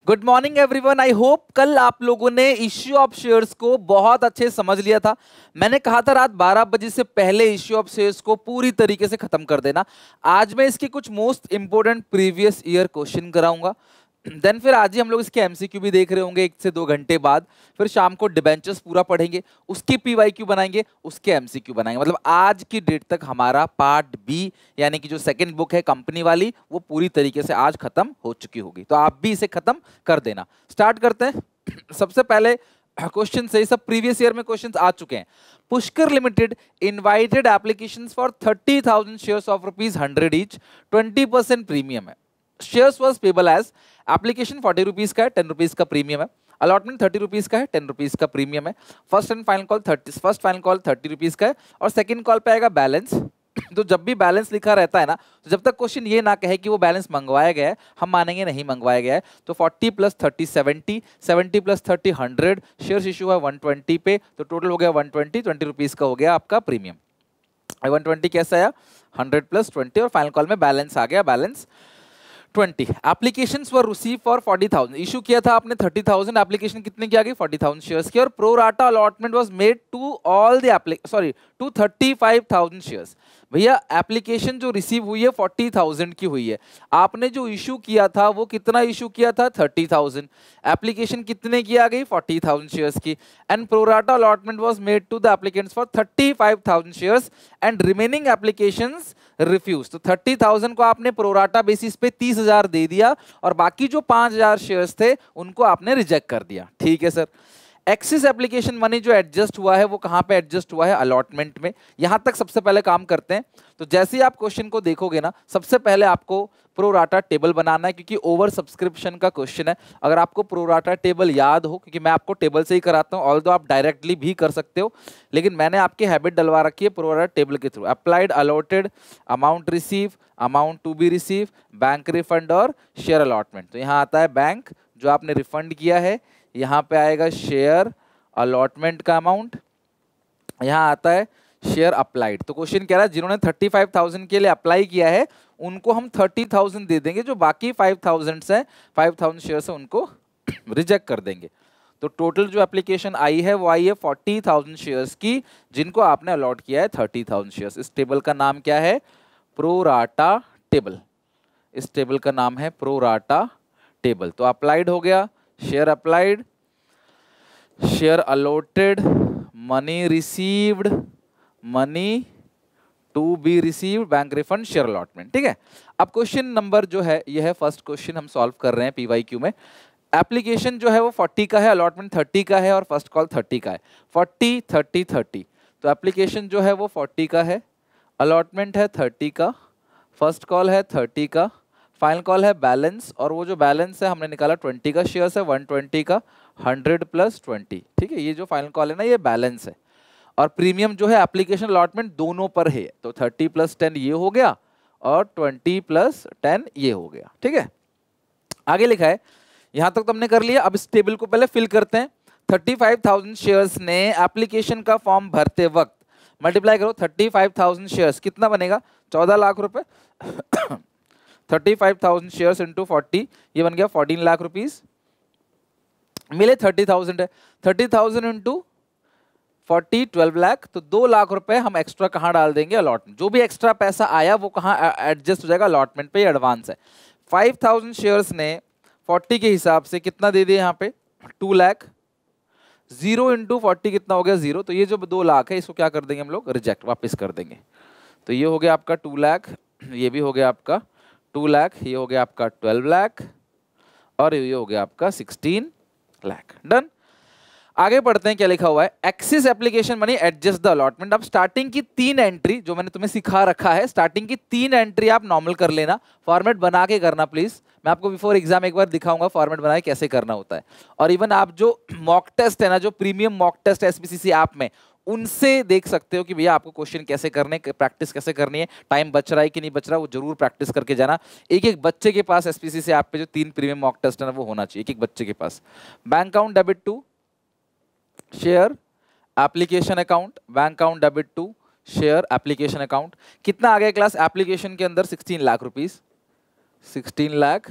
Good morning everyone. I hope कल आप लोगों ने इश्यू ऑफ शेयर्स को बहुत अच्छे से समझ लिया था। मैंने कहा था रात 12 बजे से पहले इश्यू ऑफ शेयर्स को पूरी तरीके से खत्म कर देना। आज मैं इसके कुछ most important previous year question कराऊंगा। देन फिर आज ही हम लोग इसके एमसीक्यू भी देख रहे होंगे 1 से 2 घंटे बाद। फिर शाम को डिबेंचर्स पूरा पढ़ेंगे, उसकी पीवाईक्यू बनाएंगे, उसके एमसीक्यू बनाएंगे। मतलब आज की डेट तक हमारा पार्ट बी यानी कि जो सेकंड बुक है कंपनी वाली वो पूरी तरीके से आज खत्म हो चुकी होगी। तो आप भी इसे खत्म कर देना। स्टार्ट करते हैं। सबसे पहले क्वेश्चन से, सब प्रीवियस ईयर में क्वेश्चंस आ चुके हैं। Pushkar limited invited applications for 30,000 shares of ₹100 each, 20% premium है। Shares was payable as application 40 rupees का है, 10 रुपीज का प्रीमियम है। अलॉटमेंट 30 रुपीज का है, 10 रुपीज का प्रीमियम है। फर्स्ट फाइनल कॉल 30 रुपीज का है और सेकंड कॉल पे आएगा बैलेंस। तो जब भी बैलेंस लिखा रहता है ना, तो जब तक क्वेश्चन ये ना कहे कि वो बैलेंस मंगवाया गया है, हम मानेंगे नहीं मंगवाया गया है। तो 40 + 30 70, 70 + 30 100, शेयर्स इशू है 120 पे, तो टोटल हो गया 120, 20 रुपीज का हो गया आपका प्रीमियम। 120 कैसा आया, 100 + 20, और फाइनल कॉल में बैलेंस आ गया, balance 20। Applications were receive for 40,000। Issue किया था आपने 30,000, एप्लीकेशन कितने की आ गई, 40,000 शेयर्स की, और pro rata allotment was made to all the two 35,000 shares. भैया एप्लीकेशन जो रिसीव हुई है 40,000 की हुई है, आपने जो इशू किया था वो कितना इशू किया था, 30,000। एप्लीकेशन कितने की आ गई, 40,000 शेयर्स की, and pro rata allotment was made to the applicants for 35,000 shares and remaining applications refuse. तो 30,000 को आपने प्रोराटा बेसिस पे 30,000 दे दिया और बाकी जो 5,000 शेयर्स थे उनको आपने रिजेक्ट कर दिया। ठीक है सर। एक्सिस एप्लीकेशन मनी जो एडजस्ट हुआ है वो कहां पे एडजस्ट हुआ है, अलॉटमेंट में। यहां तक सबसे पहले काम करते हैं। तो जैसे ही आप क्वेश्चन को देखोगे ना, सबसे पहले आपको प्रोराटा टेबल बनाना है, क्योंकि ओवर सब्सक्रिप्शन का क्वेश्चन है। अगर आपको प्रोराटा टेबल याद हो, क्योंकि मैं आपको टेबल से ही कराता हूं, ऑल्दो आप डायरेक्टली भी कर सकते हो, लेकिन मैंने आपकी हैबिट डलवा रखी है प्रोराटा टेबल के through. Applied, allotted, amount receive, amount to be receive, bank refund और शेयर अलॉटमेंट। तो यहाँ आता है बैंक जो आपने रिफंड किया है, यहाँ पे आएगा शेयर अलॉटमेंट का अमाउंट, यहाँ आता है शेयर अप्लाइड। तो क्वेश्चन कह रहा है जिन्होंने 35,000 के लिए अप्लाई किया है उनको हम 30,000 दे देंगे, जो बाकी 5,000 शेयर्स है उनको रिजेक्ट कर देंगे। तो टोटल जो एप्लीकेशन आई है वो आई है 40,000 शेयर्स की, जिनको आपने अलॉट किया है 30,000 शेयर्स। इस टेबल का नाम क्या है, प्रोराटा टेबल। इस टेबल का नाम है प्रोराटा टेबल। तो अप्लाइड हो गया, share applied, share allotted, money received, money to be received, bank refund, share allotment. ठीक है। अब क्वेश्चन नंबर जो है ये है फर्स्ट क्वेश्चन हम सॉल्व कर रहे हैं पीवाईक्यू में। एप्लीकेशन जो है वो 40 का है, अलॉटमेंट 30 का है और फर्स्ट कॉल 30 का है। 40 30 30, तो एप्लीकेशन जो है वो 40 का है, अलॉटमेंट है 30 का, फर्स्ट कॉल है 30 का, फाइनल कॉल है बैलेंस, और वो जो बैलेंस है हमने निकाला 20 का, शेयर्स है 120 का, 100 + 20। ठीक है, ये जो फाइनल कॉल है ना ये बैलेंस है, और प्रीमियम जो है एप्लीकेशन अलॉटमेंट दोनों पर है। तो 30 + 10 ये हो गया और 20 + 10 ये हो गया। ठीक है, आगे लिखा है, यहां तक तो हमने कर लिया। अब इस टेबल को पहले फिल करते हैं। 35,000 शेयर्स ने एप्लीकेशन का फॉर्म भरते वक्त मल्टीप्लाई करो 35,000 शेयर्स, कितना बनेगा, 14 लाख रुपए। 35,000 शेयर्स इंटू 40, ये बन गया 14 लाख रुपीज। मिले 30,000 है, 30,000 इंटू 40 12 लाख, तो 2 लाख रुपए हम एक्स्ट्रा कहाँ डाल देंगे, अलॉटमेंट। जो भी एक्स्ट्रा पैसा आया वो कहाँ एडजस्ट हो जाएगा, अलॉटमेंट पे, एडवांस है। 5,000 शेयर्स ने 40 के हिसाब से कितना दे दिया यहाँ पे, 2 लाख। 0 इंटू 40 कितना हो गया, 0। तो ये जो 2 लाख है इसको क्या कर देंगे हम लोग, रिजेक्ट, वापस कर देंगे। तो ये हो गया आपका 2 लाख, ये भी हो गया आपका 2 लाख, ये हो गया आपका 12 लाख, और ये हो गया आपका 16 लाख। डन। आगे पढ़ते हैं क्या लिखा हुआ है। Axis application money adjust the allotment. अब स्टार्टिंग की 3 एंट्री जो मैंने तुम्हें सिखा रखा है, स्टार्टिंग की 3 एंट्री आप नॉर्मल कर लेना, फॉर्मेट बना के करना प्लीज। मैं आपको बिफोर एग्जाम एक बार दिखाऊंगा फॉर्मेट बना के कैसे करना होता है। और इवन आप जो मॉक टेस्ट है ना, जो प्रीमियम मॉक टेस्ट है एसपीसीसी ऐप में, उनसे देख सकते हो कि भैया आपको क्वेश्चन कैसे करने, प्रैक्टिस कैसे करनी है, टाइम बच रहा है कि नहीं बच रहा, वो जरूर प्रैक्टिस करके जाना। एक एक बच्चे के पास एसपीसीसी ऐप पे जो 3 प्रीमियम मॉक टेस्ट है ना वो होना चाहिए एक एक बच्चे के पास। Bank account debit to share application account, bank account debit to share application account. कितना आ गया क्लास एप्लीकेशन के अंदर, 16 lakh rupees, 16 lakh,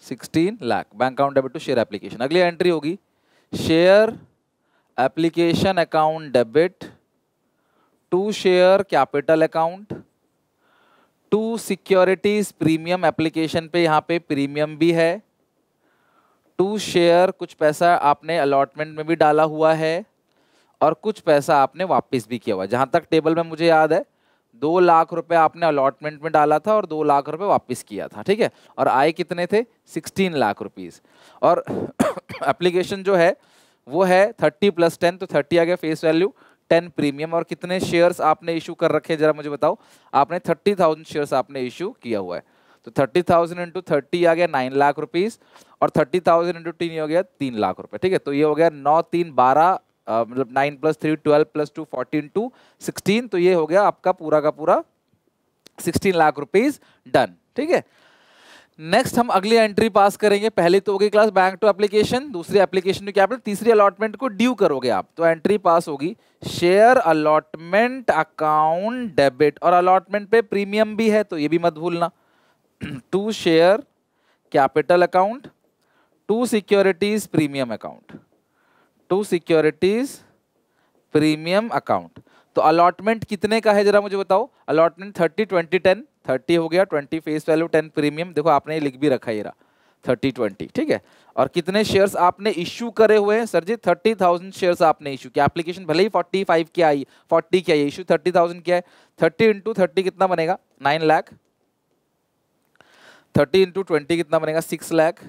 16 lakh bank account debit to share application. अगली एंट्री होगी share application account debit to share capital account to securities premium application पे यहाँ पे प्रीमियम भी है, टू शेयर कुछ पैसा आपने अलॉटमेंट में भी डाला हुआ है और कुछ पैसा आपने वापस भी किया हुआ है। जहां तक टेबल में मुझे याद है 2 लाख रुपए आपने अलॉटमेंट में डाला था और 2 लाख रुपए वापस किया था, ठीक है। और आए कितने थे 16 लाख रुपीस। और एप्लीकेशन जो है वो है 30 + 10, तो 30 आ गया फेस वैल्यू, 10 प्रीमियम। और कितने शेयर्स आपने इशू कर रखे जरा मुझे बताओ। आपने 30,000 शेयर्स आपने इशू किया हुआ है, तो 30,000 इंटू 30 आ गया 9 लाख रुपीस और 30,000 इंटू 3 हो गया 3 लाख रुपए, ठीक है। तो ये हो गया 9 3 12 मतलब 9 + 3 12 + 2 14 टू 16, तो ये हो गया आपका पूरा का पूरा 16 लाख रुपीस डन, ठीक है। नेक्स्ट हम अगली एंट्री पास करेंगे। पहली तो होगी क्लास बैंक टू एप्लीकेशन, दूसरी एप्लीकेशन टू कैपिटल, तीसरी अलॉटमेंट को ड्यू करोगे आप, तो एंट्री पास होगी शेयर अलॉटमेंट अकाउंट डेबिट। और अलॉटमेंट पे प्रीमियम भी है तो ये भी मत भूलना, to share capital account to securities premium account, to securities premium account. तो अलॉटमेंट कितने का है जरा मुझे बताओ। अलॉटमेंट 30 20 10, 30 हो गया, 20 फेस वैल्यू, 10 प्रीमियम। देखो आपने लिख भी रखा है ये रहा 30 20, ठीक है। और कितने शेयर्स आपने इश्यू करे हुए हैं सर जी 30,000 शेयर्स आपने इशू किया। एप्लीकेशन भले ही 45 की आई 40 की आई, इशू 30,000 किया है। 30 इंटू 30 कितना बनेगा 9 लाख, 30 इंटू 20 कितना बनेगा 6 लाख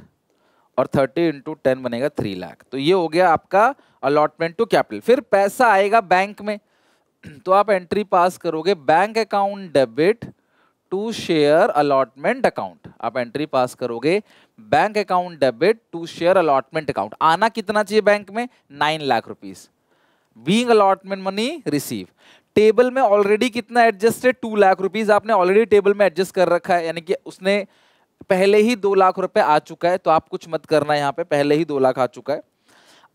और 30 इंटू 10 बनेगा 3 लाख। तो ये हो गया आपका अलॉटमेंट टू कैपिटल। फिर पैसा आएगा बैंक में, तो आप एंट्री पास करोगे bank account debit to share allotment account. आप एंट्री पास करोगे bank account debit to share allotment account. आना कितना चाहिए बैंक में 9 lakh rupees, being allotment money receive. Table में ऑलरेडी कितना एडजस्टेड 2 लाख रुपीस आपने ऑलरेडी टेबल में एडजस्ट कर रखा है, यानी कि उसने पहले ही 2 लाख रुपए आ चुका है, तो आप कुछ मत करना, यहाँ पे पहले ही 2 लाख आ चुका है।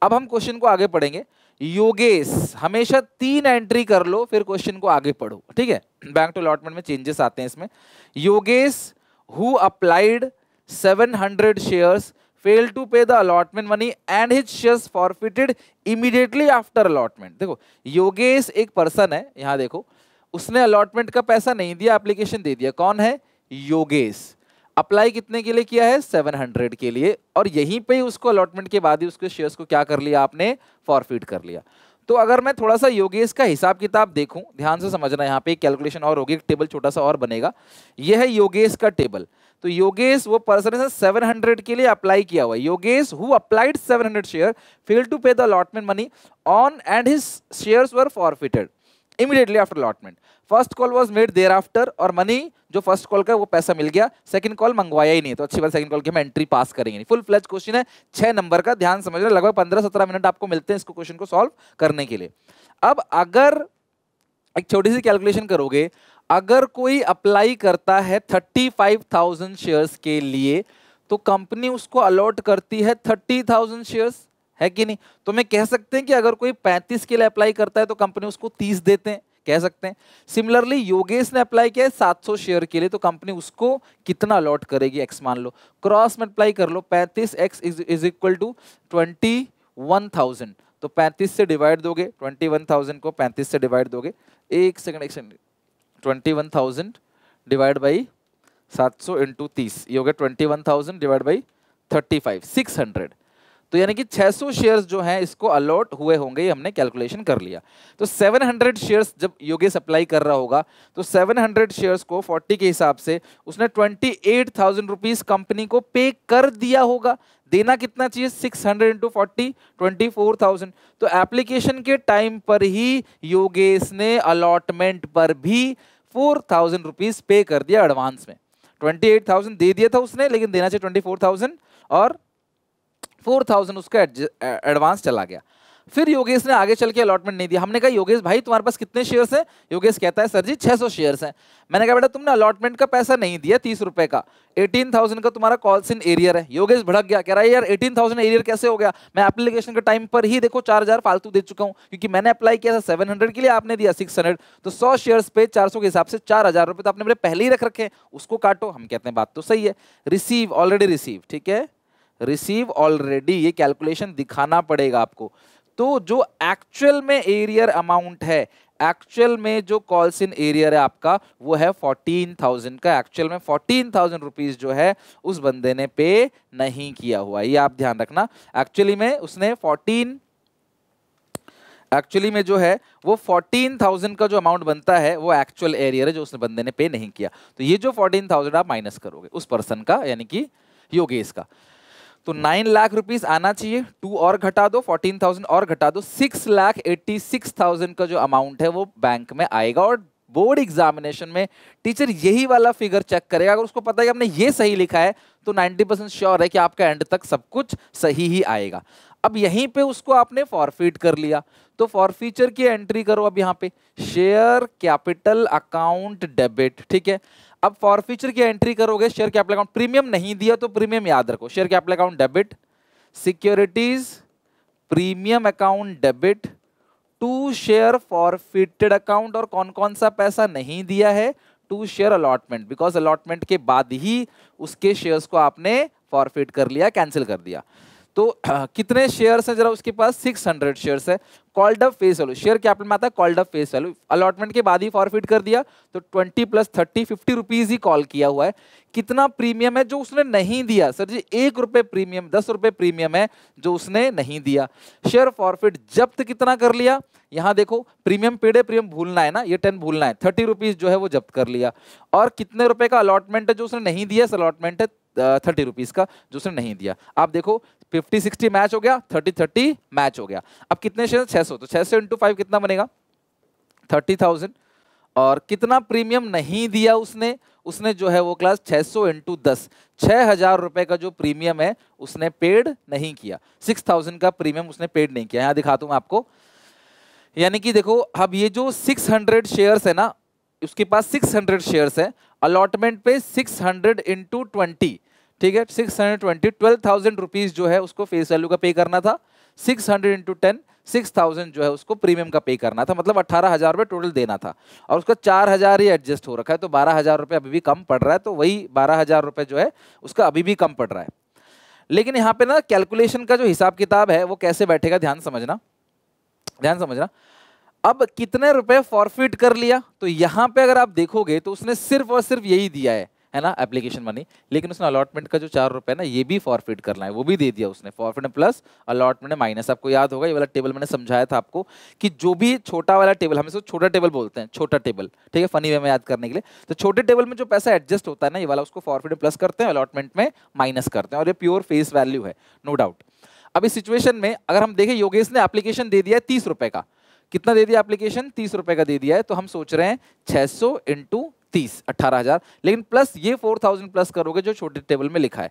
अब हम क्वेश्चन को आगे पढ़ेंगे। योगेश, हमेशा 3 एंट्री कर लो फिर क्वेश्चन को आगे पढ़ो, ठीक है। बैंक टू अलॉटमेंट में चेंजेस आते हैं इसमें। Yogesh who applied 700 shares fail to pay the allotment money and his shares forfeited immediately after allotment. देखो योगेश एक पर्सन है, यहां देखो उसने अलॉटमेंट का पैसा नहीं दिया, एप्लीकेशन दे दिया। कौन है योगेश। अप्लाई कितने के लिए किया है 700 के लिए, और यहीं पे ही उसको अलॉटमेंट के बाद ही उसके शेयर्स को क्या कर लिया आपने फॉरफिट कर लिया। तो अगर मैं थोड़ा सा योगेश का हिसाब किताब देखूं, ध्यान से समझना, यहाँ पे एक कैलकुलेशन और होगी, एक टेबल छोटा सा और बनेगा। यह है योगेश का टेबल। तो योगेश वो पर्सन है 700 के लिए अप्लाई किया हुआ है। Yogesh who applied 700 share fail to pay the allotment money on and his shares were forfeited immediately after allotment. First call was made there after, और मनी जो फर्स्ट कॉल का वो पैसा मिल गया। सेकंड कॉल मंगवाया ही नहीं, तो अच्छी बात सेकंड कॉल की हम एंट्री पास करेंगे नहीं। फुल फ्लेज क्वेश्चन है 6 नंबर का, ध्यान समझना। लगभग 15-17 मिनट आपको मिलते हैं इसको क्वेश्चन को सॉल्व करने के लिए। अब अगर एक छोटी सी कैलकुलेशन करोगे, अगर कोई अप्लाई करता है 35,000 शेयर्स के लिए, तो कंपनी उसको अलॉट करती है 30,000 शेयर्स, है कि नहीं। तो मैं कह सकते हैं कि अगर कोई 35 के लिए अप्लाई करता है तो कंपनी उसको 30 देते हैं, कह सकते हैं। सिमिलरली योगेश ने अप्लाई किया है 700 शेयर के लिए, तो कंपनी उसको कितना अलॉट करेगी x मान लो, क्रॉस मल्टीप्लाई कर लो, 35x इज इक्वल टू 21,000। तो 35 से डिवाइड दोगे, 21,000 को 35 से डिवाइड दोगे, एक सेकंड 21,000 डिवाइड बाई 700 इंटू 30, ये हो गया 21,000 डिवाइड बाई 35, 600। तो यानी कि 600 शेयर्स जो हैं इसको अलॉट हुए होंगे, ये हमने कैलकुलेशन कर लिया। तो 700 शेयर्स जब योगेश अप्लाई कर रहा होगा, तो 700 शेयर्स को 40 के हिसाब से उसने 28,000 रुपीज कंपनी को पे कर दिया होगा। देना कितना चाहिए 600 इंटू 40, 24,000। तो एप्लीकेशन के टाइम पर ही योगेश ने अलॉटमेंट पर भी 4,000 रुपीज पे कर दिया एडवांस में। 28,000 दे दिया था उसने, लेकिन देना चाहिए 24,000 और 4,000 उसका एडवांस चला गया। फिर योगेश ने आगे चल के अलॉटमेंट नहीं दिया। हमने कहा योगेश भाई तुम्हारे पास कितने शेयर्स हैं? योगेश कहता है सर जी 600 शेयर्स हैं। मैंने कहा बेटा तुमने अलॉटमेंट का पैसा नहीं दिया 30 रुपए का, 18,000 का तुम्हारा कॉल्स इन एरियर है। योगेश भड़क गया, कह रहा है यार 18,000 एरियर कैसे हो गया? मैं एप्लीकेशन के टाइम पर ही देखो 4,000 फालतू दे चुका हूं, क्योंकि मैंने अप्लाई किया था 700 के लिए, आपने दिया 600, तो 100 शेयर्स पे 400 के हिसाब से 4,000 रुपए तो आपने मेरे पहले ही रख रखे हैं, उसको काटो। हम कहते हैं बात तो सही है। रिसीव ऑलरेडी रिसीव, ठीक है, रिसीव ऑलरेडी, ये कैलकुलेशन दिखाना पड़ेगा आपको। तो जो एक्चुअल में एरियर अमाउंट है, एक्चुअल में जो कॉल्स इन एरियर है आपका, वो है 14,000 का। एक्चुअल में 14,000 रुपीज जो है उस बंदे ने पे नहीं किया हुआ, ये आप ध्यान रखना। एक्चुअली में उसने 14,000 का जो अमाउंट बनता है वो एक्चुअल एरियर है जो उसने बंदे ने पे नहीं किया। तो ये जो 14,000 आप माइनस करोगे उस पर्सन का, यानी कि योगेश का, तो 9 लाख रुपीस आना चाहिए। 2 और घटा दो, 14,000 और घटा दो, 6,86,000 का जो अमाउंट है वो बैंक में आएगा। और बोर्ड एग्जामिनेशन में टीचर यही वाला फिगर चेक करेगा। अगर उसको पता है कि आपने ये सही लिखा है तो 90% श्योर है कि आपका एंड तक सब कुछ सही ही आएगा। अब यहीं पे उसको आपने फॉरफिट कर लिया, तो फॉरफीचर की एंट्री करो। अब यहाँ पे शेयर कैपिटल अकाउंट डेबिट, ठीक है। अब फॉरफीचर की एंट्री करोगे, शेयर कैपिटल अकाउंट, प्रीमियम नहीं दिया तो प्रीमियम याद रखो, share capital account debit, securities premium account debit, to share forfeited account, और कौन कौन सा पैसा नहीं दिया है? To share allotment, because allotment के बाद ही उसके शेयर्स को आपने फॉरफिट कर लिया, कैंसिल कर दिया। तो कितने शेयर्स हैं जरा उसके पास? 600 शेयर्स है। Called up face value, share capital में आता है called up face value, allotment के बाद ही फॉरफिट कर दिया, तो 20 + 30 50 रुपीज ही कॉल किया हुआ है। कितना प्रीमियम है जो उसने नहीं दिया? सर जी 1 रुपए प्रीमियम, 10 रुपए प्रीमियम है जो उसने नहीं दिया। शेयर फॉरफिट जब्त कितना कर लिया? यहाँ देखो प्रीमियम पेड है, प्रीमियम भूलना है ना, ये 10 भूलना है, 30 रुपीज जो है वो जब्त कर लिया। और कितने रुपए का अलॉटमेंट है जो उसने नहीं दिया? अलॉटमेंट है 30 रुपीज का जो उसने नहीं दिया। आप देखो 50-60 मैच हो गया, 30-30 मैच हो गया। अब कितने शेयर? 600, तो 600 × 5 कितना बनेगा? 30,000। और कितना प्रीमियम नहीं दिया उसने? उसने जो है वो क्लास 600 × 10, 6,000 रुपए का जो प्रीमियम है उसने पेड नहीं किया। 6,000 का प्रीमियम उसने पेड नहीं किया। यहां दिखाता हूं मैं आपको, यानी कि देखो अब ये जो 600 शेयर्स है ना, उसके पास 600 शेयर्स है, अलॉटमेंट पे 600 × 20, ठीक है, 620, 12,000 रुपीज जो है उसको फेस वैल्यू का पे करना था। 600 × 10, 6,000 जो है उसको प्रीमियम का पे करना था, मतलब 18,000 रुपये टोटल देना था। और उसका 4,000 ही एडजस्ट हो रखा है, तो 12,000 रुपये अभी भी कम पड़ रहा है, तो वही 12,000 रुपये जो है उसका अभी भी कम पड़ रहा है। लेकिन यहाँ पे ना कैलकुलेशन का जो हिसाब किताब है वो कैसे बैठेगा, ध्यान समझना, ध्यान समझना। अब कितने रुपए फॉरफिट कर लिया? तो यहाँ पे अगर आप देखोगे तो उसने सिर्फ और सिर्फ यही दिया है ना, एप्लीकेशन मनी, लेकिन उसने अलॉटमेंट का जो 4 रुपए ना ये भी फॉरफिट करना है, वो भी दे दिया उसने। फॉरफिट प्लस अलॉटमेंट माइनस, आपको याद होगा ये वाला टेबल मैंने समझाया था आपको कि जो भी छोटा वाला टेबल, हम इसको छोटा टेबल बोलते हैं, छोटा टेबल, ठीक है, फनी वे में याद करने के लिए। तो छोटे टेबल में जो पैसा एडजस्ट होता है ना, ये वाला, उसको फॉरफिट प्लस करते हैं, अलॉटमेंट में माइनस करते हैं, और ये प्योर फेस वैल्यू है, नो डाउट। अब इस सिचुएशन में अगर हम देखें, योगेश ने एप्लीकेशन दे दिया है 30 रुपए का, कितना दे दिया एप्लीकेशन? 30 रुपए का दे दिया है, तो हम सोच रहे हैं 600 × 30, 18,000, लेकिन प्लस ये 4,000 प्लस करोगे जो छोटे टेबल में लिखा है।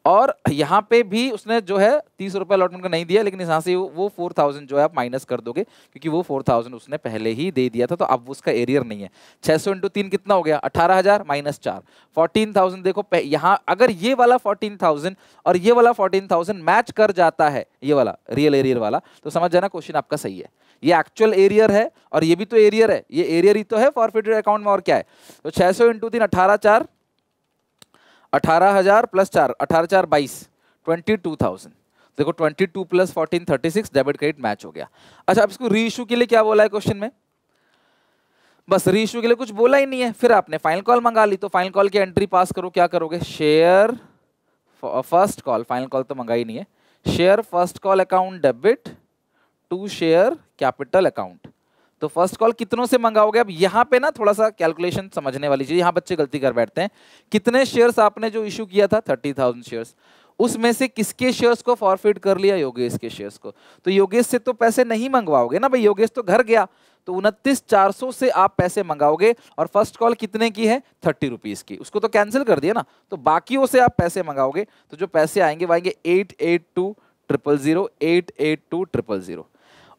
और यहाँ पे भी उसने जो है 30 रुपए अलॉटमेंट का नहीं दिया, लेकिन यहाँ से वो 4,000 जो है आप माइनस कर दोगे, क्योंकि वो 4,000 उसने पहले ही दे दिया था, तो अब उसका एरियर नहीं है। 600 × 3 कितना हो गया? 18,000 माइनस 4, 14,000। देखो यहाँ अगर ये वाला 14,000 और ये वाला 14,000 मैच कर जाता है, ये वाला रियल एरियर वाला, तो समझ जाना क्वेश्चन आपका सही है। ये एक्चुअल एरियर है और ये भी तो एरियर है, ये एरियर ही तो है फॉरफिटेड अकाउंट में, और क्या है? तो 600 × 3 18,4, 18,000 + 4, 18,4 22, 22,000। देखो 22 + 14 36, डेबिट क्रेडिट मैच हो गया। अच्छा, अब इसको री इशू के लिए क्या बोला है क्वेश्चन में? बस री इशू के लिए कुछ बोला ही नहीं है। फिर आपने फाइनल कॉल मंगा ली, तो फाइनल कॉल की एंट्री पास करो, क्या करोगे? Share first call, final call तो मंगा ही नहीं है, share first call account debit to share capital account. तो फर्स्ट कॉल कितनों से मंगाओगे? अब यहाँ पे ना थोड़ा सा कैलकुलेशन समझने वाली चीज, यहाँ बच्चे गलती कर बैठते हैं। कितने शेयर्स आपने जो इशू किया था? 30,000 शेयर्स, उसमें से किसके शेयर्स को फॉरफिट कर लिया? योगेश के शेयर्स को। तो योगेश से तो पैसे नहीं मंगवाओगे ना भाई, योगेश तो घर गया, तो 29,400 से आप पैसे मंगाओगे, और फर्स्ट कॉल कितने की है? 30 रुपीज की, उसको तो कैंसिल कर दिया ना, तो बाकियों से आप पैसे मंगाओगे, तो जो पैसे आएंगे वो आएंगे 882,000, 882,000।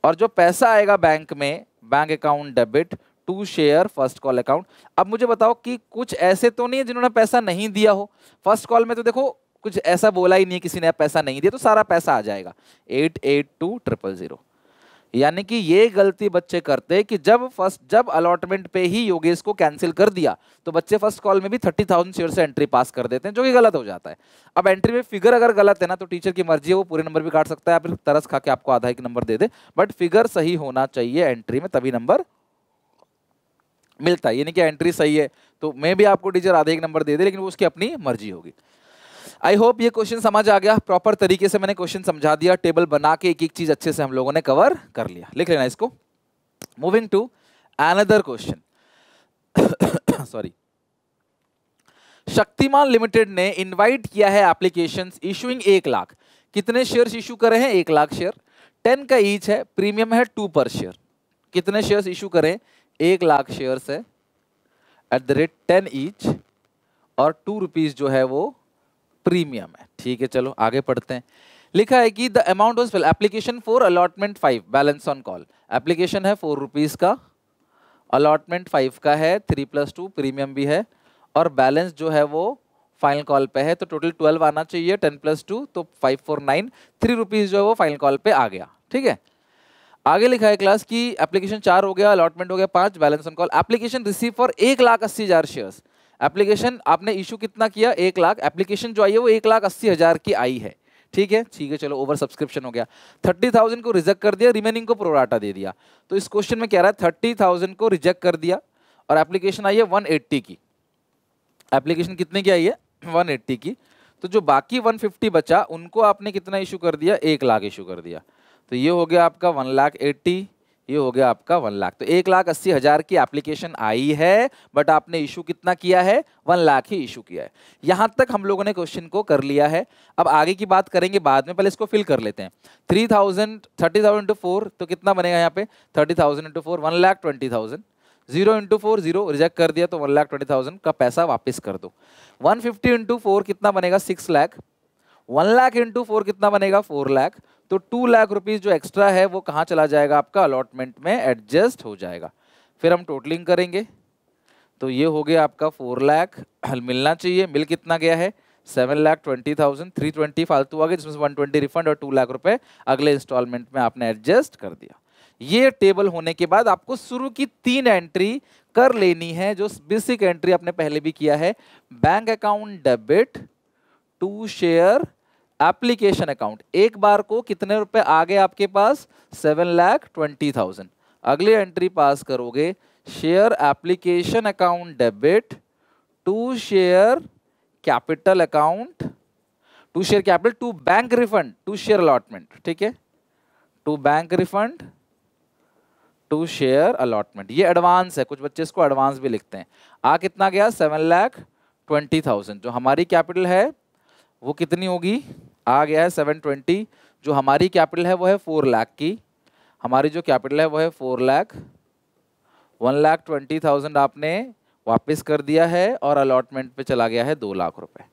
और जो पैसा आएगा बैंक में, bank account debit to share first call account. अब मुझे बताओ कि कुछ ऐसे तो नहीं है जिन्होंने पैसा नहीं दिया हो। फर्स्ट कॉल में तो देखो कुछ ऐसा बोला ही नहीं, किसी ने पैसा नहीं दिया, तो सारा पैसा आ जाएगा 882000। यानी कि ये गलती बच्चे करते कि जब अलॉटमेंट पे ही योगेश को कैंसिल कर दिया तो बच्चे फर्स्ट कॉल में भी 30,000 शेयर से एंट्री पास कर देते हैं, जो कि गलत हो जाता है। अब एंट्री में फिगर अगर गलत है ना तो टीचर की मर्जी है, वो पूरे नंबर भी काट सकता है, फिर तरस खा के आपको आधा एक number they they, but figure सही होना चाहिए एंट्री में, तभी नंबर मिलता है। ये नहीं कि एंट्री सही है तो मैं भी आपको टीचर आधे एक नंबर दे दे, लेकिन वो उसकी अपनी मर्जी होगी। आई होप ये क्वेश्चन समझ आ गया, प्रॉपर तरीके से मैंने क्वेश्चन समझा दिया, टेबल बना के एक एक चीज अच्छे से हम लोगों ने कवर कर लिया। लिख लेना इसको। Moving to another question sorry. Shaktimaan limited ने इनवाइट किया है एप्लीकेशंस इशूइंग 1 लाख। कितने शेयर्स इशू करे हैं? 1 लाख शेयर, 10 का ईच है, प्रीमियम है 2 पर शेयर। कितने शेयर्स इशू करें? 1 लाख शेयर्स है एट द रेट 10 ईच, और 2 रुपीज जो है वो प्रीमियम है। ठीक है, चलो आगे पढ़ते हैं। लिखा है कि the amount was fill application for allotment 5 balance on call. Application है 4 रुपीज का, अलॉटमेंट 5 का है, 3+2 प्रीमियम भी है, और बैलेंस जो है वो फाइनल कॉल पे है, तो टोटल 12 आना चाहिए, 10+2 तो 5 4 9, 3 रुपीज जो है वो फाइनल कॉल पे आ गया। ठीक है, आगे लिखा है क्लास की एप्लीकेशन 4 हो गया, अलॉटमेंट हो गया 5, balance on call. Application receive for 1,80,000 shares. Application आपने इशू कितना किया? 1 लाख। एप्लीकेशन जो आई है वो 1,80,000 की आई है। ठीक है, चलो ओवर सब्सक्रिप्शन हो गया। 30,000 को रिजेक्ट कर दिया, रिमेनिंग को प्रोराटा दे दिया। तो इस क्वेश्चन में क्या रहा है? 30,000 को रिजेक्ट कर दिया और एप्लीकेशन आई है 180 की। एप्लीकेशन कितने की आई है? 180 की। तो जो बाकी 150 बचा उनको आपने कितना इशू कर दिया? 1 लाख इशू कर दिया। तो ये हो गया आपका 1,80,000, ये हो गया आपका 1 लाख। तो 1,80,000 की एप्लीकेशन आई है, बट आपने इशू कितना किया है? 1 लाख ही इशू किया है। यहां तक हम लोगों ने क्वेश्चन को कर लिया है। अब आगे की बात करेंगे बाद में, पहले इसको फिल कर लेते हैं। 30,000 इंटू 4 तो कितना बनेगा यहाँ पे? 30,000 इंटू 4 1,20,000। 0 इंटू 4 0, रिजेक्ट कर दिया तो 1,20,000 का पैसा वापस कर दो। 150 इंटू 4 कितना बनेगा? 6 लाख। 1 लाख इंटू 4 कितना बनेगा? 4 लाख। तो 2 लाख रुपीज जो एक्स्ट्रा है वो कहाँ चला जाएगा? आपका अलॉटमेंट में एडजस्ट हो जाएगा। फिर हम टोटलिंग करेंगे तो ये हो गया आपका 4 लाख मिलना चाहिए। मिल कितना गया है? 7,20,000। 320 फालतू आ गया, जिसमें से 120 रिफंड और 2 लाख रुपए अगले इंस्टॉलमेंट में आपने एडजस्ट कर दिया। ये टेबल होने के बाद आपको शुरू की 3 एंट्री कर लेनी है, जो बेसिक एंट्री आपने पहले भी किया है। Bank account debit to share application account. एक बार को कितने रुपए आ गए आपके पास? 7,20,000। अगली एंट्री पास करोगे, share application account debit to share capital account, to share capital to bank refund to share allotment. ठीक है, to bank refund to share allotment. ये एडवांस है, कुछ बच्चे इसको एडवांस भी लिखते हैं। आ कितना गया? 7,20,000। जो हमारी कैपिटल है वो कितनी होगी? आ गया है 720। जो हमारी कैपिटल है वो है 4 लाख की। हमारी जो कैपिटल है वो है 4 लाख। 1,20,000 आपने वापस कर दिया है और अलॉटमेंट पे चला गया है 2 लाख रुपए।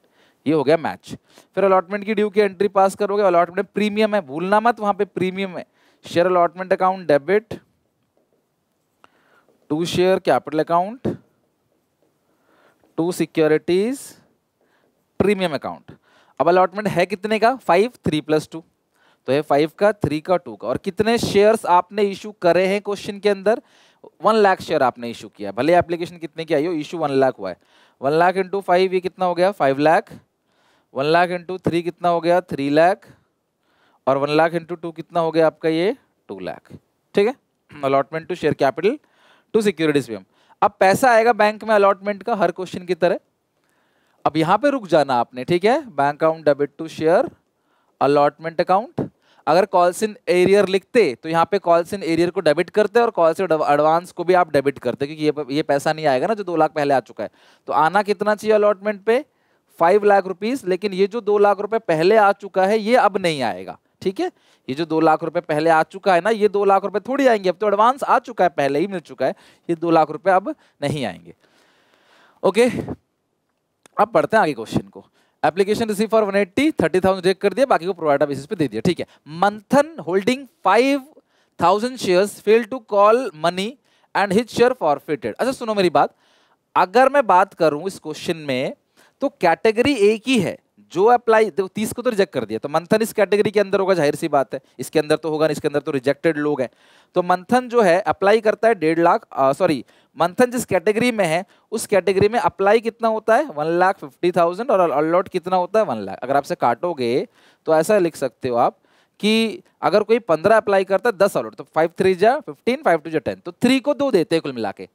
ये हो गया मैच। फिर अलॉटमेंट की ड्यू की एंट्री पास करोगे। अलॉटमेंट प्रीमियम है, भूलना मत, वहां पे प्रीमियम है। Share allotment account debit to share capital account to securities premium account. अब अलॉटमेंट है कितने का? 5, 3+2 तो है 5 का, 3 का, 2 का। और कितने शेयर्स आपने इशू करे हैं क्वेश्चन के अंदर? 1 लाख शेयर आपने इशू किया। भले एप्लीकेशन कितने की आई हो, इशू 1 लाख हुआ है। 1 लाख इंटू 5 ये कितना हो गया? 5 लाख। 1 लाख इंटू 3 कितना हो गया? 3 लाख। और 1 लाख इंटू 2 कितना हो गया आपका? ये 2 लाख। ठीक है, allotment to share capital to securities premium. अब पैसा आएगा बैंक में अलॉटमेंट का, हर क्वेश्चन की तरह। अब यहां पे रुक जाना आपने, ठीक है। Bank account debit to share allotment account. अगर कॉल्स इन एरियर लिखते तो यहाँ पे कॉल्स इन एरियर को डेबिट करते और कॉल्स इन एडवांस को भी आप डेबिट करते, क्योंकि ये पैसा नहीं आएगा ना जो 2 लाख पहले आ चुका है। तो आना कितना चाहिए अलॉटमेंट पे? 5 लाख रुपीस। लेकिन ये जो 2 लाख रुपए पहले आ चुका है ये अब नहीं आएगा, ठीक है। ये जो 2 लाख रुपए पहले आ चुका है ना, ये 2 लाख रुपए थोड़ी आएंगे, अब तो एडवांस आ चुका है, पहले ही मिल चुका है। ये 2 लाख रुपए अब नहीं आएंगे। ओके, अब पढ़ते हैं आगे क्वेश्चन को। एप्लीकेशन रिसीव फॉर 180, 30,000 रिजेक्ट कर दिया, बाकी को प्रोवाइडर बेसिस पे दे दिया, ठीक है। Manthan holding 1000 shares fail to call money and his share forfeited. अच्छा सुनो मेरी बात, अगर मैं बात करूं इस क्वेश्चन में तो कैटेगरी एक ही है जो अप्लाई, देखो 30 को तो रिजेक्ट कर दिया, तो मंथन इस कैटेगरी के अंदर होगा, जाहिर सी बात है, इसके अंदर तो होगा नहीं, इसके अंदर तो रिजेक्टेड लोग हैं। तो मंथन जो है अप्लाई करता है 1.5 लाख, सॉरी मंथन जिस कैटेगरी में है उस कैटेगरी में अप्लाई कितना होता है 1,50,000 और अलॉट कितना होता है 1 लाख। अगर आपसे काटोगे तो ऐसा लिख सकते हो आप कि अगर कोई 15 अप्लाई करता है 10 अलॉट, तो 5 3 जा 15, 5 2 जा 10, तो 3 को 2 देते हैं कुल मिला के।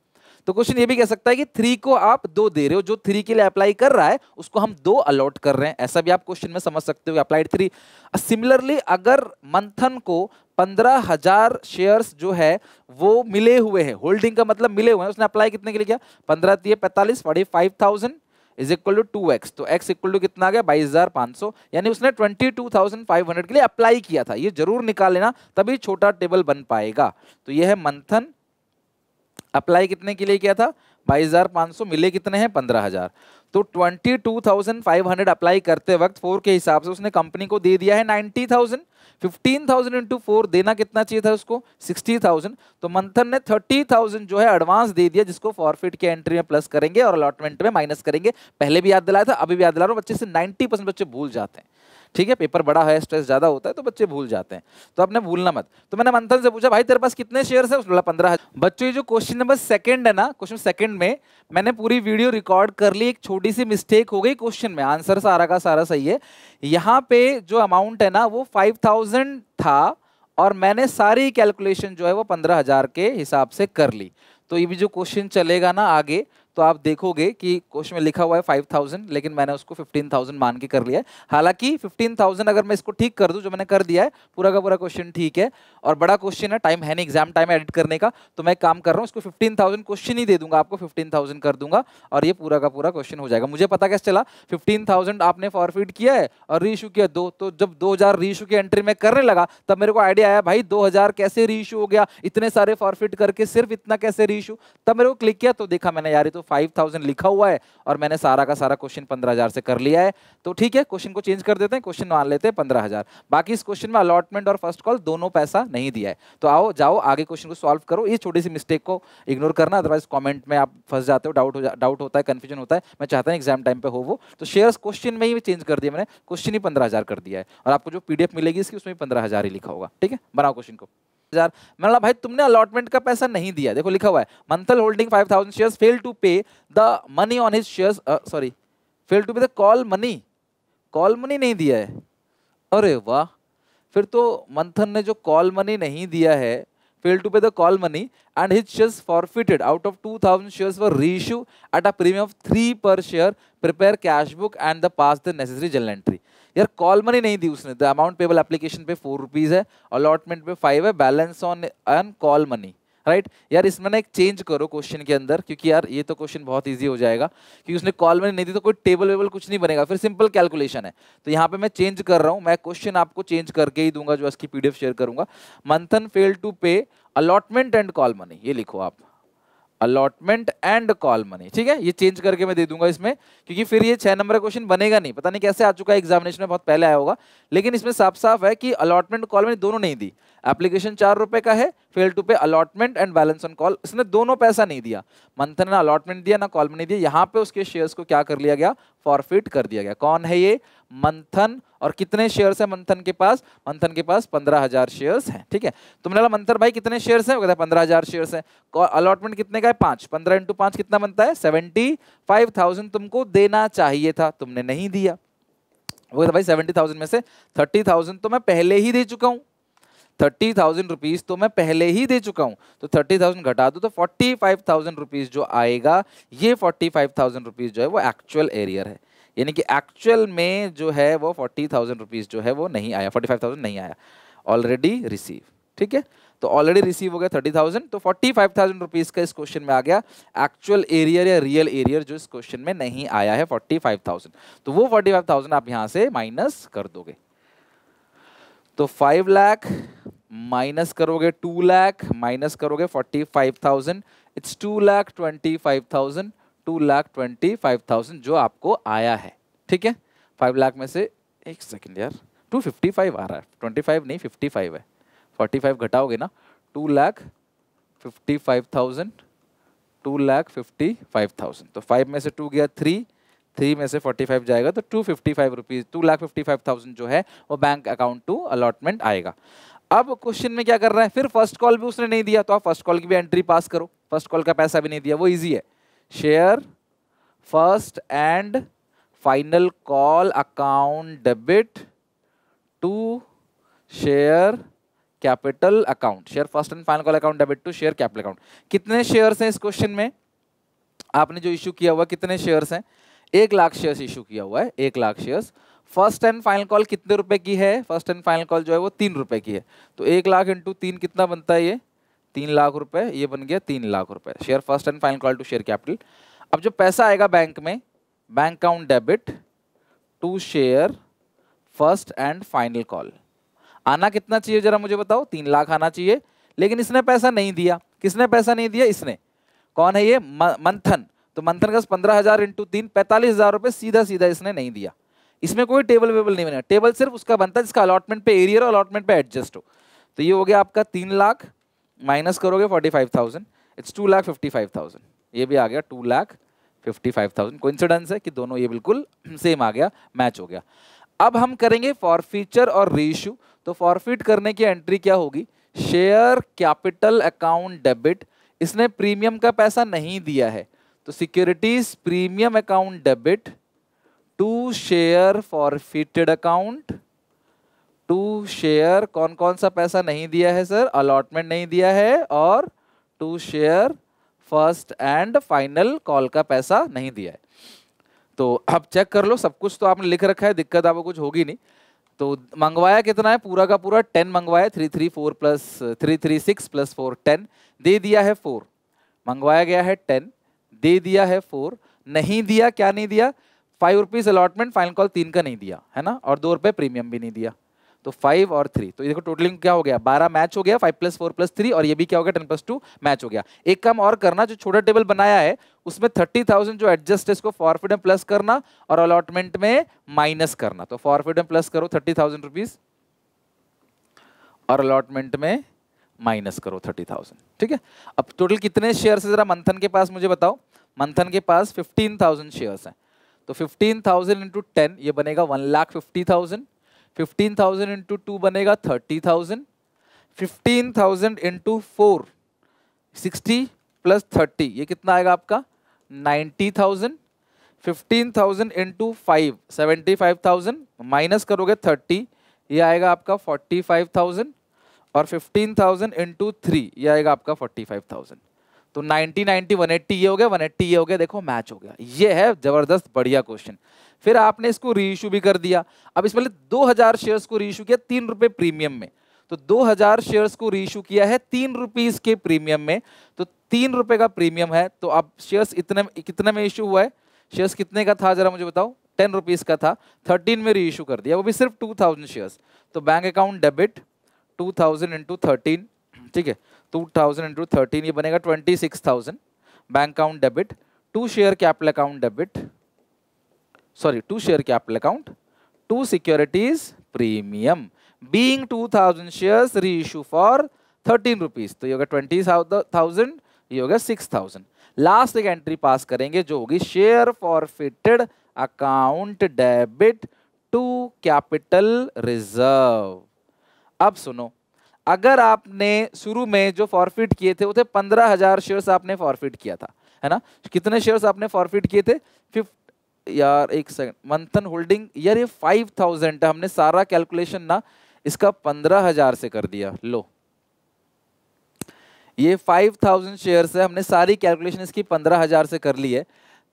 तो क्वेश्चन ये भी कह सकता है कि 3 को आप 2 दे रहे हो, जो 3 के लिए अप्लाई कर रहा है उसको हम 2 अलॉट कर रहे हैं, ऐसा भी आप क्वेश्चन में समझ सकते हो, अप्लाइड 3। सिमिलरली अगर मंथन को 15,000 शेयर्स जो है वो मिले हुए हैं, होल्डिंग का मतलब मिले हुए हैं, उसने अप्लाई कितने के लिए किया 15 3 45 45,000 इज इक्वल टू 2x, तो x इक्वल टू कितना आ गया 22,500, यानी उसने 22,500 के लिए अप्लाई किया था। ये जरूर निकाल लेना तभी छोटा टेबल बन पाएगा। तो ये है मंथन अप्लाई कितने के लिए किया था 22,500, मिले कितने हैं 15,000, तो 22,500 अप्लाई करते वक्त 4 के हिसाब से उसने कंपनी को दे दिया है 90,000। 15,000 इंटू 4 देना कितना चाहिए था उसको 60,000, तो मंथन ने 30,000 जो है एडवांस दे दिया, जिसको फॉरफिट के एंट्री में प्लस करेंगे और अलॉटमेंट में माइनस करेंगे। पहले भी याद दिलाया था, अभी भी याद दिला रहा हूं, बच्चे से 90% बच्चे भूल जाते हैं, ठीक है, पेपर बड़ा है, स्ट्रेस ज्यादा होता है तो बच्चे भूल जाते हैं, तो आपने भूलना मत। तो मैंने मंथन से पूछा भाई तेरे पास कितने शेयर्स है, उसने बोला 15,000। बच्चों ये जो क्वेश्चन नंबर सेकंड है ना, क्वेश्चन सेकंड में मैंने पूरी वीडियो रिकॉर्ड कर ली, एक छोटी सी मिस्टेक हो गई क्वेश्चन में, आंसर सारा का सारा सही है। यहाँ पे जो अमाउंट है ना वो 5,000 था और मैंने सारी कैलकुलेशन जो है वो 15,000 के हिसाब से कर ली। तो ये भी जो क्वेश्चन चलेगा ना आगे, तो आप देखोगे कि क्वेश्चन में लिखा हुआ है 5,000, लेकिन मैंने उसको 15,000 मान के कर लिया है। हालांकि 15,000 अगर मैं इसको ठीक कर दूं, जो मैंने कर दिया है, पूरा का पूरा क्वेश्चन ठीक है, और बड़ा क्वेश्चन है, टाइम है नहीं, एग्जाम टाइम है एडिट करने का, तो मैं काम कर रहा हूँ, इसको 15,000 क्वेश्चन ही दे दूंगा आपको, 15,000 कर दूंगा और ये पूरा का पूरा क्वेश्चन हो जाएगा। मुझे पता कैसे चला, 15,000 आपने फॉरफिट किया है और रीइशू किया 2, तो जब 2,000 रीइशू की एंट्री में करने लगा तब मेरे को आइडिया आया भाई 2,000 कैसे रीइशू हो गया, इतने सारे फॉरफिट करके सिर्फ इतना कैसे रीइशू, तब मेरे को क्लिक किया तो देखा मैंने यार ये तो 5,000 लिखा हुआ है और मैंने सारा का सारा क्वेश्चन 15,000 से कर लिया है। तो ठीक है, क्वेश्चन को चेंज कर देते हैं, क्वेश्चन मान लेते हैं 15,000। बाकी इस क्वेश्चन में अलॉटमेंट और फर्स्ट कॉल दोनों पैसा नहीं दिया है। तो आओ जाओ आगे क्वेश्चन को सॉल्व करो, ये छोटी सी मिस्टेक को इग्नोर करना, अदरवाइज कमेंट में आप फंस जाते हो, डाउट होता है, कंफ्यूजन होता है। मैं चाहता हूं एग्जाम टाइम पे हो वो, तो शेयर्स क्वेश्चन में ही चेंज कर दिया मैंने, क्वेश्चन ही 15,000 कर दिया है और आपको जो पीडीएफ मिलेगी इसकी उसमें 15,000 ही लिखा होगा। ठीक है, बनाओ क्वेश्चन को। मैंने भाई तुमने अलॉटमेंट का पैसा नहीं दिया, देखो लिखा हुआ है मंथल holding 5,000 shares fail to pay the money on his shares, sorry fail to pay the call money नहीं दिया है। अरे वाह, फिर तो मंथन ने जो कॉल मनी नहीं दिया है, fail to pay the call money and his shares forfeited out of 2,000 shares were reissue at a premium of 3 per share, prepare cash book and the pass the necessary journal entry. यार call money नहीं दी उसने, the amount payable application पे 4 rupees है, allotment पे 5 है, balance on call money, right. यार इसमें ना एक चेंज करो क्वेश्चन के अंदर, क्योंकि यार ये तो क्वेश्चन बहुत इजी हो जाएगा, क्योंकि उसने कॉल मनी नहीं दी तो कोई टेबल वेबल कुछ नहीं बनेगा, फिर सिंपल कैलकुलेशन है। तो यहाँ पे मैं चेंज कर रहा हूँ, मैं क्वेश्चन आपको चेंज करके ही दूंगा, जो इसकी पीडीएफ शेयर करूंगा। मंथन फेल टू पे अलॉटमेंट एंड कॉल मनी, ये लिखो आप, अलॉटमेंट एंड कॉल मनी, ठीक है, ये चेंज करके मैं दे दूंगा इसमें, क्योंकि फिर ये 6 नंबर का क्वेश्चन बनेगा नहीं, पता नहीं कैसे आ चुका है एग्जामिनेशन में, बहुत पहले आया होगा, लेकिन इसमें साफ साफ है कि अलॉटमेंट कॉल मनी दोनों नहीं दी। एप्लीकेशन 4 रुपए का है, फेल टू पे allotment and balance on call, इसने दोनों पैसा नहीं दिया, मंथन ने अलॉटमेंट दिया ना कॉल मनी दिया। यहाँ पे उसके शेयर्स को क्या कर लिया गया, फॉरफिट कर दिया गया। कौन है ये, मंथन, और कितने शेयर्स है मंथन के पास, मंथन के पास 15,000 शेयर्स हैं। ठीक है, तुमने बोला मंथन भाई कितने शेयर्स हैं, वो कहता है 15,000 शेयर्स हैं, अलॉटमेंट कितने का है 5, 15 इंटू 5 कितना बनता है 75,000 तुमको देना चाहिए था, तुमने नहीं दिया। वो कहता भाई 70,000 में से 30,000 तो मैं पहले ही दे चुका हूं, 30,000 रुपीज तो मैं पहले ही दे चुका हूं, तो 30,000 घटा दो तो 45,000 रुपीज जो आएगा, ये 45,000 रुपीज जो है वो एक्चुअल एरियर है, यानी कि एक्चुअल में जो है वो 40,000 रुपीज जो है वो नहीं आया, 45,000 नहीं आया, ऑलरेडी रिसीव। ठीक है, तो ऑलरेडी रिसीव हो गया 30,000, तो 45,000 रुपीज का इस क्वेश्चन में आ गया एक्चुअल एरियर या रियल एरियर, जो इस क्वेश्चन में नहीं आया है 45,000, तो वो 45,000 आप यहां से माइनस कर दोगे। तो 5 लाख माइनस करोगे 2 लाख माइनस करोगे 45,000, इट्स 2,25,000, 2,25,000 जो आपको आया है। ठीक है, 5 लाख में से, एक सेकंड यार, 255 आ रहा है, 25 नहीं 55 है, 45 घटाओगे ना 2,55,000, 2,55,000। तो 5 में से 2 गया 3, 3 में से 45 जाएगा तो 255 रुपीज, 2,55,000 जो है वो बैंक अकाउंट टू अलॉटमेंट आएगा। अब क्वेश्चन में क्या कर रहा है, फिर फर्स्ट कॉल भी उसने नहीं दिया तो आप फर्स्ट कॉल की भी एंट्री पास करो। फर्स्ट कॉल का पैसा भी नहीं दिया, वो इजी है। Share first and final call account debit to share capital account. Share first and final call account debit to share capital account. कितने शेयर्स हैं इस क्वेश्चन में, आपने जो इशू किया हुआ कितने शेयर्स हैं, 1 लाख शेयर्स इशू किया हुआ है, 1 lakh shares. First and final call कितने रुपए की है, फर्स्ट एंड फाइनल कॉल जो है वो 3 रुपए की है। तो 1 लाख इंटू 3 कितना बनता है, ये 3 लाख रुपए, ये बन गया 3 लाख रुपए। Share first and final call to share capital. अब जो पैसा आएगा बैंक में, bank account debit to share first and final call. आना कितना चाहिए जरा मुझे बताओ, 3 लाख आना चाहिए, लेकिन इसने पैसा नहीं दिया। किसने पैसा नहीं दिया, इसने। कौन है ये, मंथन। तो मंथन का 15,000 इंटू 3 45,000 रुपए सीधा सीधा इसने नहीं दिया। इसमें कोई टेबल वेबल नहीं बनेगा, टेबल सिर्फ उसका बनता है जिसका अलॉटमेंट पे एरियर और अलॉटमेंट पे एडजस्ट हो। तो ये हो गया आपका 3 लाख, माइनस करोगे 45,000, इट्स 2,55,000। ये भी आ गया 2,55,000। कोइंसिडेंस है कि दोनों ये बिल्कुल सेम आ गया, मैच हो गया। अब हम करेंगे फॉरफीचर और रीइश्यू। तो फॉरफीट करने की एंट्री क्या होगी, शेयर कैपिटल अकाउंट डेबिट। इसने प्रीमियम का पैसा नहीं दिया है तो securities premium account debit to share forfeited account to share. कौन कौन सा पैसा नहीं दिया है सर, अलॉटमेंट नहीं दिया है और to share first and final call का पैसा नहीं दिया है। तो अब चेक कर लो, सब कुछ तो आपने लिख रखा है, दिक्कत आपको कुछ होगी नहीं। तो मंगवाया कितना है, पूरा का पूरा 10 मंगवाया, 334 प्लस 336 प्लस 4 10, दे दिया है 4। मंगवाया गया है 10, दे दिया है 4, नहीं दिया, क्या नहीं दिया, 5 रुपीज अलॉटमेंट, फाइनल कॉल 3 का नहीं दिया है ना, और 2 रुपए प्रीमियम भी नहीं दिया। तो 5 और 3, तो ये देखो टोटलिंग क्या हो गया, 12 मैच हो गया, 5 + 4 + 3, और ये भी क्या हो गया 10 + 2 मैच हो गया। एक काम और करना, जो छोटा टेबल बनाया है उसमें 30,000 जो एडजस्ट है इसको फॉरफिट में प्लस करना और अलॉटमेंट में माइनस करना। तो फॉरफिट में प्लस करो 30,000 रुपीज और अलॉटमेंट में माइनस करो 30,000, ठीक है। अब टोटल कितने शेयर है जरा मंथन के पास मुझे बताओ। मंथन के पास 15,000 शेयर्स हैं, तो 15,000 इंटू 10 ये बनेगा 1,50,000, 15,000 इंटू 2 बनेगा 30,000, 15,000 इंटू 4 60 प्लस 30 ये कितना आएगा आपका 90,000, 15,000 इंटू 5 75,000, माइनस करोगे 30 ये आएगा आपका 45,000, और 15,000 इंटू 3 ये आएगा आपका 45,000। तो 90 90 180 ये हो गया, 180 ये हो गया, देखो मैच हो गया। ये है जबरदस्त बढ़िया क्वेश्चन। फिर आपने इसको रीइश्यू भी कर दिया। अब इस पहले 2,000 शेयर्स को रीइश्यू किया 3 रुपए प्रीमियम में, तो 2,000 शेयर्स को रीइश्यू किया है 3 रुपीज के प्रीमियम में, तो 3 रुपए का प्रीमियम है। तो अब शेयर्स इतने कितने में इश्यू हुआ है, शेयर्स कितने का था जरा मुझे बताओ, 10 रुपीज का था, 13 में रीइश्यू कर दिया, वो भी सिर्फ 2,000 शेयर्स। तो बैंक अकाउंट डेबिट 2,000 इंटू 13, ठीक है, 2,000 इंटू 13 ये बनेगा 26,000। Bank account debit to share capital account debit, sorry to share capital account to securities premium being 2,000 shares reissue for 13 rupees. तो ये होगा 20,000, ये होगा 6,000। लास्ट एक एंट्री पास करेंगे जो होगी share forfeited account debit to capital reserve. अब सुनो, अगर आपने शुरू में जो फॉरफिट किए थे वो थे 15,000 शेयर्स आपने फॉरफिट किया था, है ना। कितने शेयर्स आपने फॉरफिट किए थे, यार एक सेकंड, मंथन होल्डिंग, यार ये 5,000 है, हमने सारा कैलकुलेशन ना इसका 15,000 से कर दिया। लो ये 5,000 शेयर्स है, हमने सारी कैलकुलेशन इसकी 15,000 से कर ली है।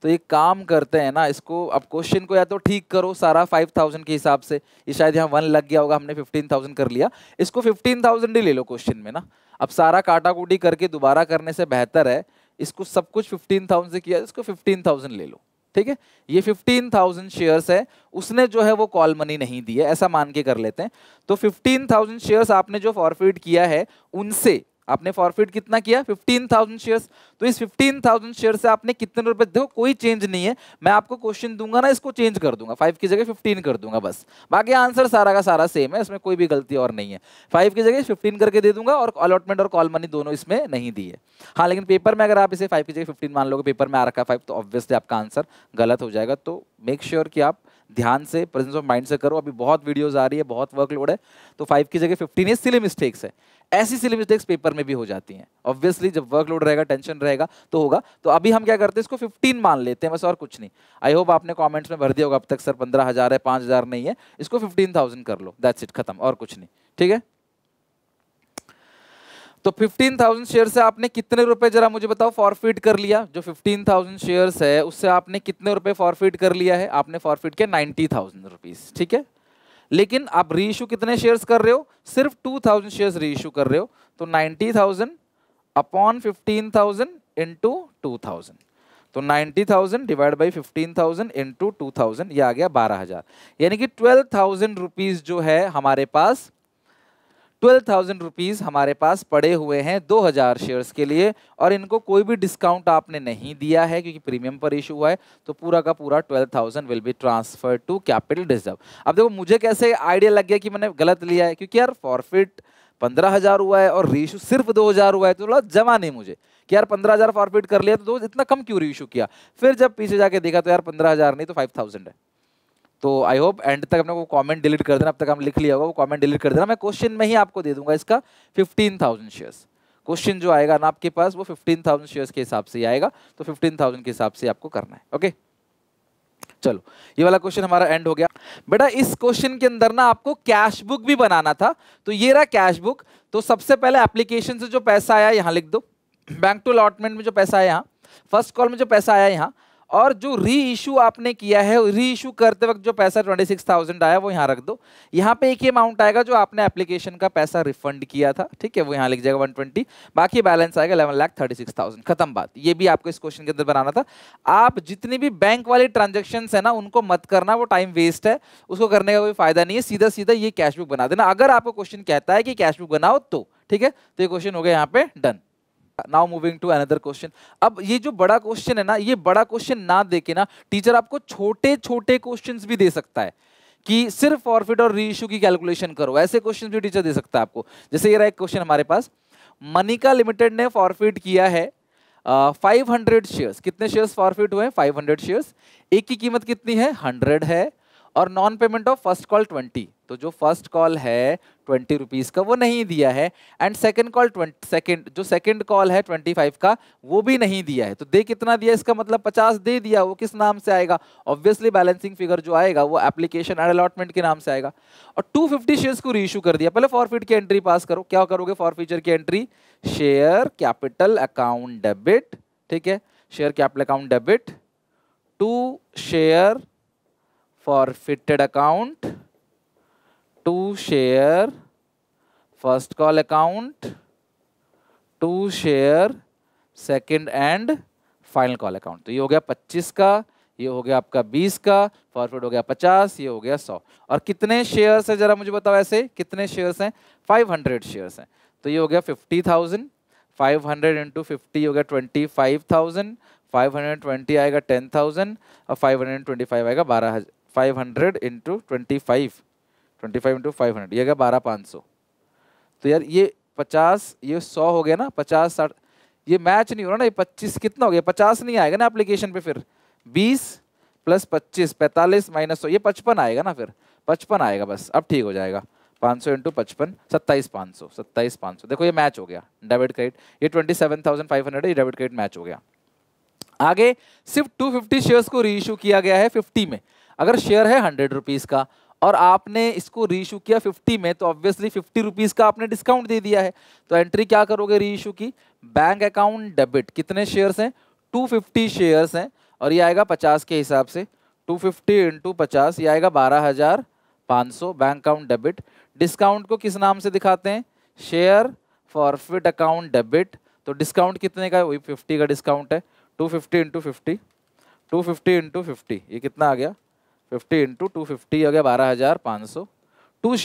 तो ये काम करते हैं ना, इसको अब क्वेश्चन को या तो ठीक करो सारा 5,000 के हिसाब से, ये शायद यहाँ 1 लग गया होगा, हमने 15,000 कर लिया, इसको 15,000 ही ले लो क्वेश्चन में ना। अब सारा काटा कूटी करके दोबारा करने से बेहतर है इसको सब कुछ 15,000 से किया, इसको 15,000 ले लो, ठीक है। ये 15,000 शेयर्स है, उसने जो है वो कॉल मनी नहीं दी है, ऐसा मान के कर लेते हैं। तो 15,000 शेयर्स आपने जो फॉरफिट किया है उनसे आपने फॉरफिट कितना किया 15,000 शेयर्स। तो इस 15,000 शेयर से आपने कितने रुपए, देखो कोई चेंज नहीं है, मैं आपको क्वेश्चन दूंगा ना, इसको चेंज कर दूंगा, 5 की जगह 15 कर दूंगा बस, बाकी आंसर सारा का सारा सेम है, इसमें कोई भी गलती और नहीं है। 5 की जगह 15 करके दे दूंगा, और अलॉटमेंट और कॉल मनी दोनों इसमें नहीं दी है। हाँ, लेकिन पेपर में अगर आप इसे 5 की जगह 15 मान लोगे, पेपर में आ रखा है 5, तो ऑब्वियसली आपका आंसर गलत हो जाएगा। तो मेक श्योर कि आप ध्यान से, प्रेजेंस ऑफ माइंड से करो। अभी बहुत वीडियोस आ रही है, बहुत वर्कलोड है, तो 5 की जगह 15 ये सिली मिस्टेक्स है। ऐसी सिली मिस्टेक्स पेपर में भी हो जाती हैं, ऑब्वियसली जब वर्कलोड रहेगा, टेंशन रहेगा तो होगा। तो अभी हम क्या करते हैं, इसको 15 मान लेते हैं बस, और कुछ नहीं। आई होप आपने कमेंट्स में भर दिया होगा अब तक, सर 15,000 है, 5,000 नहीं है, इसको 15,000 कर लो, दैट्स इट, खत्म, और कुछ नहीं, ठीक है। तो 15,000 शेयर से आपने कितने रुपए, जरा मुझे बताओ, फॉरफिट कर लिया। जो 15,000 शेयर्स है उससे आपने कितने रुपए फॉरफिट कर लिया है, आपने फॉरफिट किया 90,000 रुपीज, ठीक है। लेकिन आप री इशू कितने शेयर्स कर रहे हो, सिर्फ 2,000 शेयर्स री इशू कर रहे हो, तो 90,000 अपॉन 15,000 इंटू 2,000, तो 90,000 डिवाइड बाई 15,000 इंटू 2,000, ये आ गया 12,000। यानी कि 12,000 रुपीज जो है हमारे पास, 12,000 रुपीज हमारे पास पड़े हुए हैं 2,000 शेयर्स के लिए, और इनको कोई भी डिस्काउंट आपने नहीं दिया है क्योंकि प्रीमियम पर इशू हुआ है, तो पूरा का पूरा 12,000 will be transfer to capital reserve. अब देखो मुझे कैसे आइडिया लग गया कि मैंने गलत लिया है, क्योंकि यार फॉरफिट 15,000 हुआ है और रीइशू सिर्फ 2,000 हुआ है, तो थोड़ा जमा नहीं मुझे कि यार 15,000 फॉरफिट कर लिया तो इतना कम क्यों रीइशू किया। फिर जब पीछे जाके देखा तो यार 15,000 नहीं तो 5,000 है। तो आई होप एंड तक अपने को कमेंट डिलीट कर देना, अब तक हम लिख लिया होगा, वो कमेंट डिलीट कर देना, मैं क्वेश्चन में ही आपको दे दूंगा इसका 15,000 शेयर्स। क्वेश्चन जो आएगा ना आपके पास वो 15,000 शेयर्स के हिसाब से ही आएगा, तो 15,000 के हिसाब से आपको करना है। ओके, चलो ये वाला क्वेश्चन हमारा एंड हो गया। बेटा इस क्वेश्चन के अंदर ना आपको कैश बुक भी बनाना था, तो ये रहा कैश बुक। तो सबसे पहले एप्लीकेशन से जो पैसा आया यहाँ लिख दो, बैंक टू अलॉटमेंट में जो पैसा आया यहाँ, फर्स्ट कॉल में जो पैसा आया यहाँ, और जो री इशू आपने किया है, री इशू करते वक्त जो पैसा 26,000 आया वो यहाँ रख दो। यहाँ पे एक ही अमाउंट आएगा जो आपने एप्लीकेशन का पैसा रिफंड किया था, ठीक है, वो यहाँ लिख जाएगा 120, बाकी बैलेंस आएगा 11,36,000, खत्म बात। ये भी आपको इस क्वेश्चन के अंदर बनाना था। आप जितनी भी बैंक वाली ट्रांजेक्शन है ना उनको मत करना, वो टाइम वेस्ट है, उसको करने का कोई फायदा नहीं है, सीधा सीधा ये कैश बुक बना देना। अगर आपको क्वेश्चन कहता है कि कैश बुक बनाओ तो ठीक है, तो ये क्वेश्चन हो गया यहाँ पे done. Now moving to another question. अब ये जो बड़ा क्वेश्चन है ना, ये बड़ा क्वेश्चन ना देके ना टीचर आपको छोटे छोटे क्वेश्चंस भी दे सकता है कि सिर्फ फॉरफिट और रीइश्यू की कैलकुलेशन करो, ऐसे क्वेश्चन भी टीचर दे सकता है आपको। जैसे ये रहा एक क्वेश्चन हमारे पास, मनिका लिमिटेड ने फॉरफिट किया है 500 शेयर्स। कितने शेयर्स फॉरफिट हुए हैं, 500 शेयर्स। एक की कीमत कितनी है, 100 है, और non payment of first call 20, तो जो फर्स्ट कॉल है 20 रुपीज का वो नहीं दिया है, एंड सेकंड कॉल जो सेकंड कॉल है 25 का वो भी नहीं दिया है। तो दे कितना दिया, इसका मतलब 50 दे दिया। वो किस नाम से आएगा, ऑब्वियसली बैलेंसिंग फिगर जो आएगा वो एप्लीकेशन एंड अलॉटमेंट के नाम से आएगा। और 250 शेयर्स को रीइश्यू कर दिया। पहले फॉरफिट की एंट्री पास करो, क्या करोगे फॉरफीचर की entry, share capital account debit, ठीक है, share capital account debit to share forfeited account to share first call account to share second and final call account। तो ये हो गया 25 का, ये हो गया आपका 20 का, फॉरफिट हो गया 50, ये हो गया 100। और कितने शेयर्स है जरा मुझे बताओ, ऐसे कितने शेयर्स हैं, 500 शेयर्स हैं। तो ये हो गया 50,000, 500 इंटू 50 हो गया 25,000, 520 आएगा 10,000, और 525 आएगा 12,000। 500 इंटू 25 इंटू 500 ये गया 12,500। तो यार ये 50 ये 100 हो गया ना, 50 60 ये मैच नहीं हो रहा ना, ये 25 कितना हो गया, 50 नहीं आएगा ना एप्लीकेशन पे, फिर 20 प्लस 25 45 माइनस 100 ये 55 आएगा ना, फिर 55 आएगा बस, अब ठीक हो जाएगा। 500 इंटू 55 27,500, 27,500, देखो ये मैच हो गया, डेबिट क्रेडिट, ये 27,500 ये डेबिट क्रेडिट मैच हो गया। आगे सिर्फ 250 शेयर्स को रीइश्यू किया गया है 50 में। अगर शेयर है 100 रुपीज का और आपने इसको रीइश्यू किया 50 में, तो ऑब्वियसली 50 रुपीज का आपने डिस्काउंट दे दिया है। तो एंट्री क्या करोगे रीइश्यू की, बैंक अकाउंट डेबिट, कितने शेयर्स हैं, 250 शेयर्स हैं, और ये आएगा 50 के हिसाब से, 250 इंटू 50 ये आएगा 12,500 बैंक अकाउंट डेबिट। डिस्काउंट को किस नाम से दिखाते हैं, शेयर फॉरफिट अकाउंट डेबिट। तो डिस्काउंट कितने का है, वही 50 का डिस्काउंट है, 250 इंटू 50, 250 इंटू 50 ये कितना आ गया, 50 इंटू 250 हो गया 12,500। टू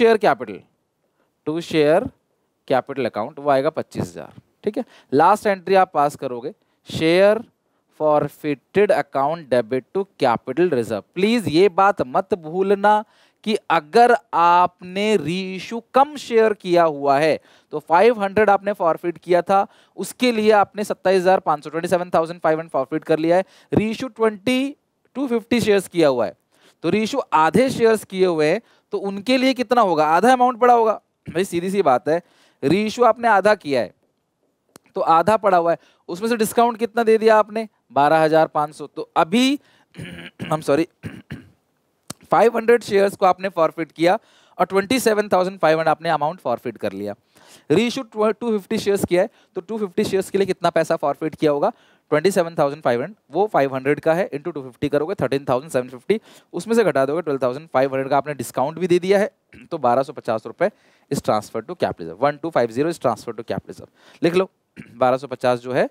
शेयर कैपिटल अकाउंट, वो आएगा 25,000। ठीक है, लास्ट एंट्री आप पास करोगे, share forfeited account debit to capital reserve. Please ये बात मत भूलना कि अगर आपने रीइश्यू कम शेयर किया हुआ है तो 500 आपने फॉरफिट किया था, उसके लिए आपने 27,500 फॉरफिट कर लिया है। रीइश्यू 250 शेयर्स किया हुआ है, तो रीइश्यू आधे शेयर्स किए हुए हैं, तो उनके लिए कितना होगा, आधा अमाउंट पड़ा होगा। भाई सीधी सी बात है, रीइश्यू आपने आधा किया है तो आधा पड़ा हुआ है, उसमें से डिस्काउंट कितना दे दिया आपने, 12,500। तो अभी हम सॉरी 500 शेयर्स को आपने फॉरफिट किया और 27,500 आपने अमाउंट फॉरफिट कर लिया। रीइश्यू 250 शेयर्स किया है, तो 250 शेयर्स के लिए कितना पैसा फॉरफिट किया होगा, 27,500, वो 500 का है, इंटू 250 करोगे 13,750, उसमें से घटा दोगे 12,500 का आपने डिस्काउंट भी दे दिया है, तो 1,250 रुपए इस ट्रांसफर टू कैप रिजर्व, 1250 इस ट्रांसफर टू कैप रिजर्व। लिख लो 1,250 जो है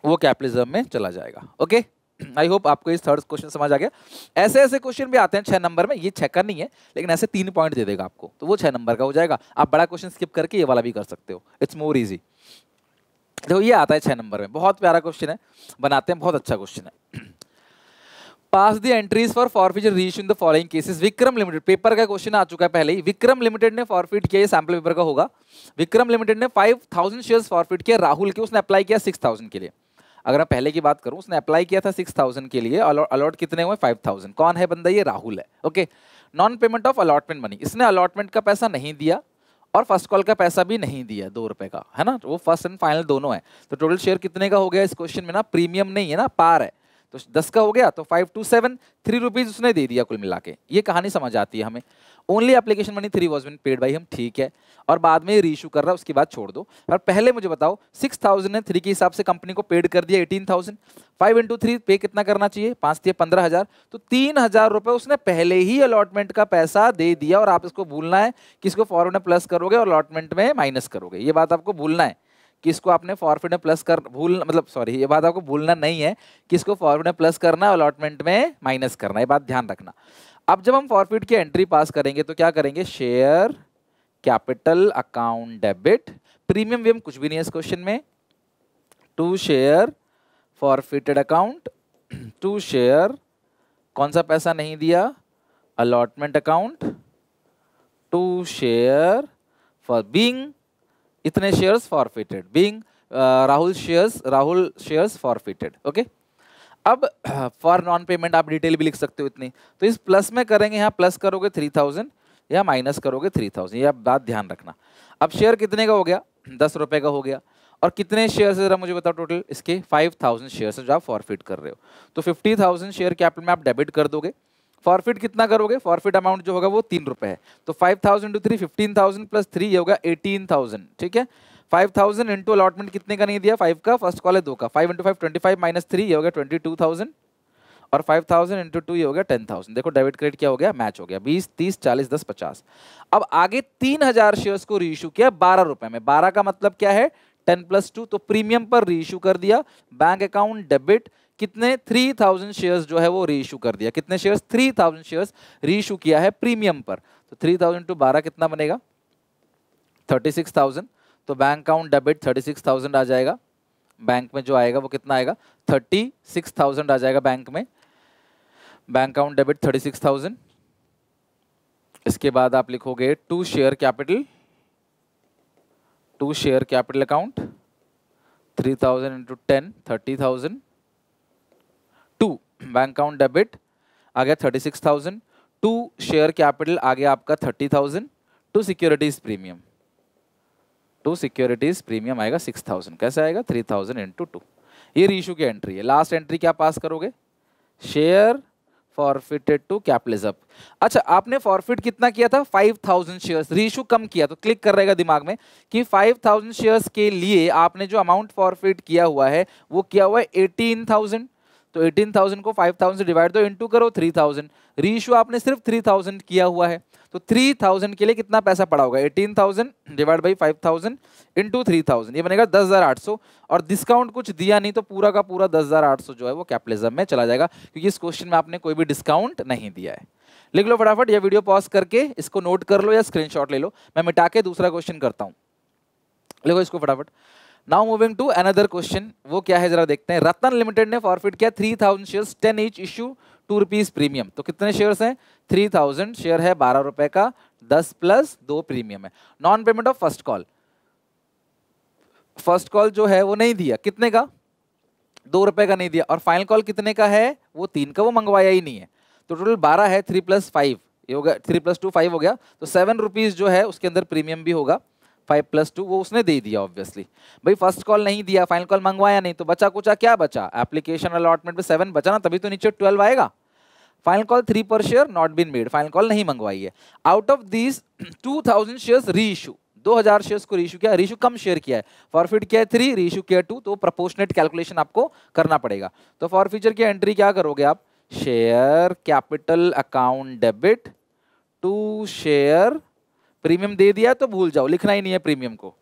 वो कैप रिजर्व में चला जाएगा। ओके, आई होप आपको इस थर्ड क्वेश्चन समझ आ गया। ऐसे ऐसे क्वेश्चन भी आते हैं 6 नंबर में, ये 6 का नहीं है लेकिन ऐसे 3 पॉइंट दे देगा आपको, तो वो 6 नंबर का हो जाएगा। आप बड़ा क्वेश्चन स्किप करके ये वाला भी कर सकते हो, इट्स मोर इजी। देखो ये आता है 6 नंबर में, बहुत प्यारा क्वेश्चन है, बनाते हैं, बहुत अच्छा क्वेश्चन है। Pass the entries for forfeiture reissue in the following cases. Vikram limited, paper का क्वेश्चन आ चुका है पहले ही, विक्रम लिमिटेड ने फॉरफिट किया, ये सैंपल पेपर का होगा। विक्रम लिमिटेड ने 5,000 शेयर्स फॉरफिट किया राहुल के, उसने अप्लाई किया 6,000 के लिए। अगर मैं पहले की बात करूं, उसने अप्लाई किया था 6,000 के लिए, अलॉट कितने हुए 5,000। कौन है बंदा, ये राहुल है। Okay, non payment of allotment money, इसने अलॉटमेंट का पैसा नहीं दिया और फर्स्ट कॉल का पैसा भी नहीं दिया, 2 रुपए का है ना, वो फर्स्ट एंड फाइनल दोनों है। तो टोटल शेयर कितने का हो गया इस क्वेश्चन में ना, प्रीमियम नहीं है ना, पार है, तो 10 का हो गया, तो 527 3 रुपीज उसने दे दिया कुल मिला के। ये कहानी समझ आती है हमें। Only application money 3 was been paid by हम, ठीक है, और बाद में रीइश्यू कर रहा है, उसके बाद छोड़ दो। और पहले मुझे बताओ 6,000 ने 3 के हिसाब से कंपनी को पेड कर दिया 18,000, 5 इंटू 3 पे कितना करना चाहिए, 5 दिए 15,000, तो 3,000 रुपए उसने पहले ही अलॉटमेंट का पैसा दे दिया। और आप इसको भूलना है कि इसको फॉरवर्ड में प्लस करोगे और अलॉटमेंट में माइनस करोगे, ये बात आपको भूलना है कि इसको आपने फॉरवर्ड में प्लस कर मतलब सॉरी, ये बात आपको भूलना नहीं है कि इसको फॉरवर्ड में प्लस करना है, अलॉटमेंट में माइनस करना है, ये बात ध्यान रखना। अब जब हम फॉरफिट की एंट्री पास करेंगे तो क्या करेंगे, share capital account debit, premium वियम कुछ भी नहीं है इस क्वेश्चन में, to share forfeited account, to share कौन सा पैसा नहीं दिया, allotment account, to share for being इतने shares forfeited, being Rahul shares forfeited. Okay, अब फॉर नॉन पेमेंट आप डिटेल भी लिख सकते हो इतनी, तो इस प्लस में करेंगे, यहाँ प्लस करोगे 3,000 या माइनस करोगे 3,000, ये आप बात ध्यान रखना। अब शेयर कितने का हो गया, 10 रुपए का हो गया, और कितने शेयर जरा मुझे बताओ टोटल इसके, 5,000 शेयर जो आप फॉरफिट कर रहे हो, तो 50,000 शेयर कैपिटल में आप डेबिट कर दोगे। फॉरफिट कितना करोगे, फॉरफिट अमाउंट जो होगा वो 3 रुपए है, तो 5,000 × 3 15,000 प्लस 3 ये होगा 18,000। ठीक है, 5,000 इंटू अलॉटमेंट कितने का नहीं दिया, 5 का, फर्स्ट कॉल है 2 का, 5 × 5 25 माइनस 3 ये हो गया 22,000, और 5,000 इंटू 2 ये हो गया 10,000। देखो डेबिट क्रेडिट क्या हो गया, मैच हो गया, 20 30 40 10 50। अब आगे 3,000 शेयर्स को रीइश्यू किया 12 रुपए में, 12 का मतलब क्या है 10 + 2, तो प्रीमियम पर रीइश्यू कर दिया, बैंक अकाउंट डेबिट, कितने 3,000 शेयर्स जो है वो रीइश्यू कर दिया, कितने शेयर्स 3,000 शेयर्स रीइश्यू किया है प्रीमियम पर, तो 3,000 × 12 कितना बनेगा 36,000, तो बैंक अकाउंट डेबिट 36,000 आ जाएगा, बैंक में जो आएगा वो कितना आएगा 36,000 आ जाएगा बैंक में, बैंक अकाउंट डेबिट 36,000। इसके बाद आप लिखोगे to share capital account 3,000 × 10 30,000, to bank account debit आ गया 36,000, टू शेयर कैपिटल आ गया आपका 30,000, टू सिक्योरिटीज प्रीमियम आएगा 6,000, कैसे आएगा 3,000 × 2। ये रीइश्यू की एंट्री है। लास्ट एंट्री क्या पास करोगे, शेयर फॉरफिटेड टू कैपिटलिज्म। अच्छा, आपने फॉरफिट कितना किया था 5,000 शेयर्स, रीइश्यू कम किया, तो क्लिक कर रहेगा दिमाग में कि 5,000 शेयर्स के लिए आपने जो अमाउंट फॉरफिट किया हुआ है वो किया हुआ है 18,000, तो 18,000 को 5,000 से डिवाइड दो, इंटू करो 3,000, रीइश्यू आपने सिर्फ 3,000 किया हुआ है, तो 3,000 के लिए कितना पैसा पड़ा होगा 18,000 डिवाइड बाई 5,000 इंटू 3,000, ये बनेगा 10,800, और डिस्काउंट कुछ दिया नहीं तो पूरा का पूरा 10,800 जो है वो कैपिटलिज्म में चला जाएगा, क्योंकि इस क्वेश्चन में आपने कोई भी डिस्काउंट नहीं दिया है। लिख लो फटाफट, या वीडियो पॉज करके इसको नोट कर लो या स्क्रीनशॉट ले लो, मैं मिटा के दूसरा क्वेश्चन करता हूं। लिखो इसको फटाफट। Now moving to another question, वो क्या है जरा देखते हैं। रतन लिमिटेड ने फॉरफिट किया 3000 shares 10 each, issue 2 rupees premium. तो कितने शेयर्स हैं? 3000 शेयर है 12 रुपए का, 10 प्लस 2 प्रीमियम है। Non payment of first call, first call जो है वो नहीं दिया, कितने का? 2 रुपए का नहीं दिया। और फाइनल कॉल कितने का है? वो 3 का, वो मंगवाया ही नहीं है। तो टोटल 12 है, 3 प्लस 5 ये हो गया, 3 प्लस 2 5 हो गया। तो 7 रुपीज जो है उसके अंदर प्रीमियम भी होगा, 5 प्लस 2 वो उसने दे दिया ऑब्वियसली। भाई फर्स्ट कॉल नहीं दिया, फाइनल कॉल मंगवाया नहीं, तो बचा कुचा क्या बचा? एप्लीकेशन अलॉटमेंट पे 7 बचा ना, तभी तो नीचे 12 आएगा। Final call 3 per share not been made, final call नहीं मंगवाई है। Out of these 2000 shares reissue, 2000 shares को रीइशू किया, रीइशू कम शेयर किया है, फॉरफिट किया है 3, रीइशू किया 2, तो प्रोपोर्शनेट कैलकुलेशन आपको करना पड़ेगा। तो फॉरफीचर की एंट्री क्या करोगे आप? Share capital account debit to share, premium दे दिया तो भूल जाओ, लिखना ही नहीं है प्रीमियम को,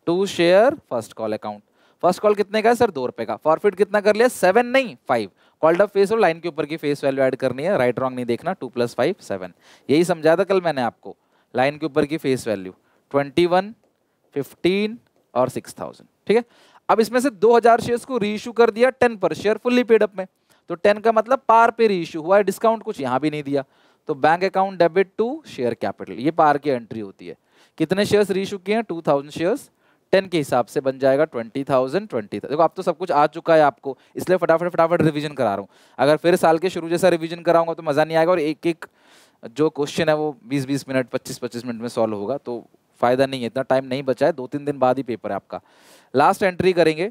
to share first call account. First call कितने का है सर? 2 रुपए का। फॉरफिट कितना कर लिया? 7 नहीं 5। कॉल्ड अप फेस और लाइन के ऊपर की फेस वैल्यू ऐड करनी है, राइट रॉन्ग नहीं देखना। 2 + 5 7, यही समझाया था कल मैंने आपको। लाइन के ऊपर की फेस वैल्यू 21, 15 और 6000, ठीक है। अब इसमें से 2000 शेयर्स को रीइशू कर दिया 10 पर शेयर फुल्ली पेड अप में, तो 10 का मतलब पार पे रीइशू हुआ है, डिस्काउंट कुछ यहाँ भी नहीं दिया। तो bank account debit to share capital, ये पार की एंट्री होती है। कितने शेयर्स रीइशू किए हैं? 2000 शेयर्स, 10 के हिसाब से बन जाएगा 20,000 20,000। देखो अब तो सब कुछ आ चुका है आपको, इसलिए फटाफट फटाफट रिवीजन करा रहा हूँ। अगर फिर साल के शुरू जैसा रिवीजन कराऊंगा तो मजा नहीं आएगा, और एक एक जो क्वेश्चन है वो 20-20 मिनट 25-25 मिनट में सॉल्व होगा, तो फायदा नहीं है, इतना टाइम नहीं बचा है, 2-3 दिन बाद ही पेपर है आपका। लास्ट एंट्री करेंगे,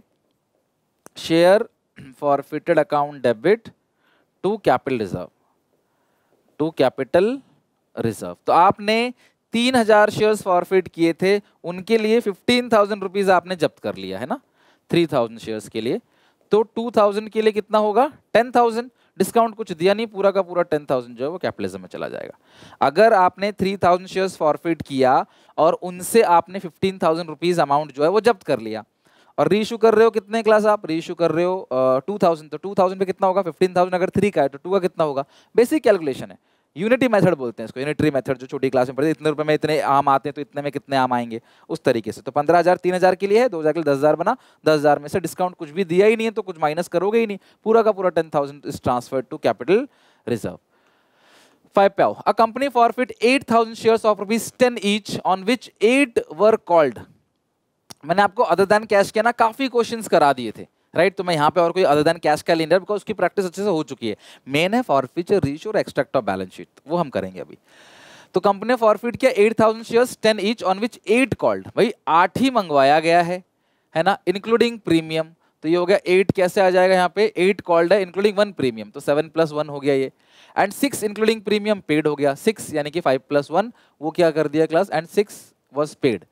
share forfeited account debit to capital reserve, to capital reserve. तो आपने 3000 शेयर्स फॉरफिट किए थे, उनके लिए 15,000 रुपीज आपने जब्त कर लिया है ना, 3000 शेयर्स के लिए। तो 2000 के लिए कितना होगा? 10,000। डिस्काउंट कुछ दिया नहीं, पूरा का पूरा 10,000 जो है वो कैपिटलिज्म में चला जाएगा। अगर आपने 3000 शेयर्स फॉरफिट किया और उनसे आपने 15,000 रुपीज अमाउंट जो है वो जब्त कर लिया, और रीइशू कर रहे हो कितने क्लास? आप रीइशू कर रहे हो 2000, तो 2000 पे कितना होगा? 15,000 अगर 3 का है तो 2 का कितना होगा? बेसिक कैलकुलेशन है, यूनिटी मेथड बोलते हैं इसको, यूनिटरी मेथड जो छोटी क्लास में पढ़ते हैं। इतने रुपए में इतने आम आते हैं तो इतने में कितने आम आएंगे, उस तरीके से। तो 15,000 3000 के लिए है, 2000 के लिए 10,000 बना, 10,000 में से डिस्काउंट कुछ भी दिया ही नहीं है तो कुछ माइनस करोगे ही नहीं, पूरा का पूरा 10,000 is transferred to capital reserve. 5 पे आओ। A company forfeit 8,000 shares of ₹10 each on which 8 were called. मैंने आपको अदर देन कैश के ना काफी क्वेश्चंस करा दिए थे, राइट। तो मैं यहाँ पे और कोई अदर देन कैश का नहीं, बिकॉज उसकी प्रैक्टिस अच्छे से हो चुकी है। मेन है फॉरफिचर, रीइशू और एक्सट्रैक्ट ऑफ बैलेंस शीट, वो हम करेंगे अभी। तो कंपनी ने फॉरफिट किया 8,000 shares 10 each on which 8 called, भाई 8 ही मंगवाया गया है ना, इंक्लूडिंग प्रीमियम। तो ये हो गया 8 कैसे आ जाएगा यहाँ पे? 8 कॉल्ड है इंक्लूडिंग 1 प्रीमियम, तो 7 + 1 हो गया ये। एंड 6 इंक्लूडिंग प्रीमियम पेड हो गया, 6 यानी कि 5 + 1 वो क्या कर दिया क्लास, एंड 6 वॉज पेड।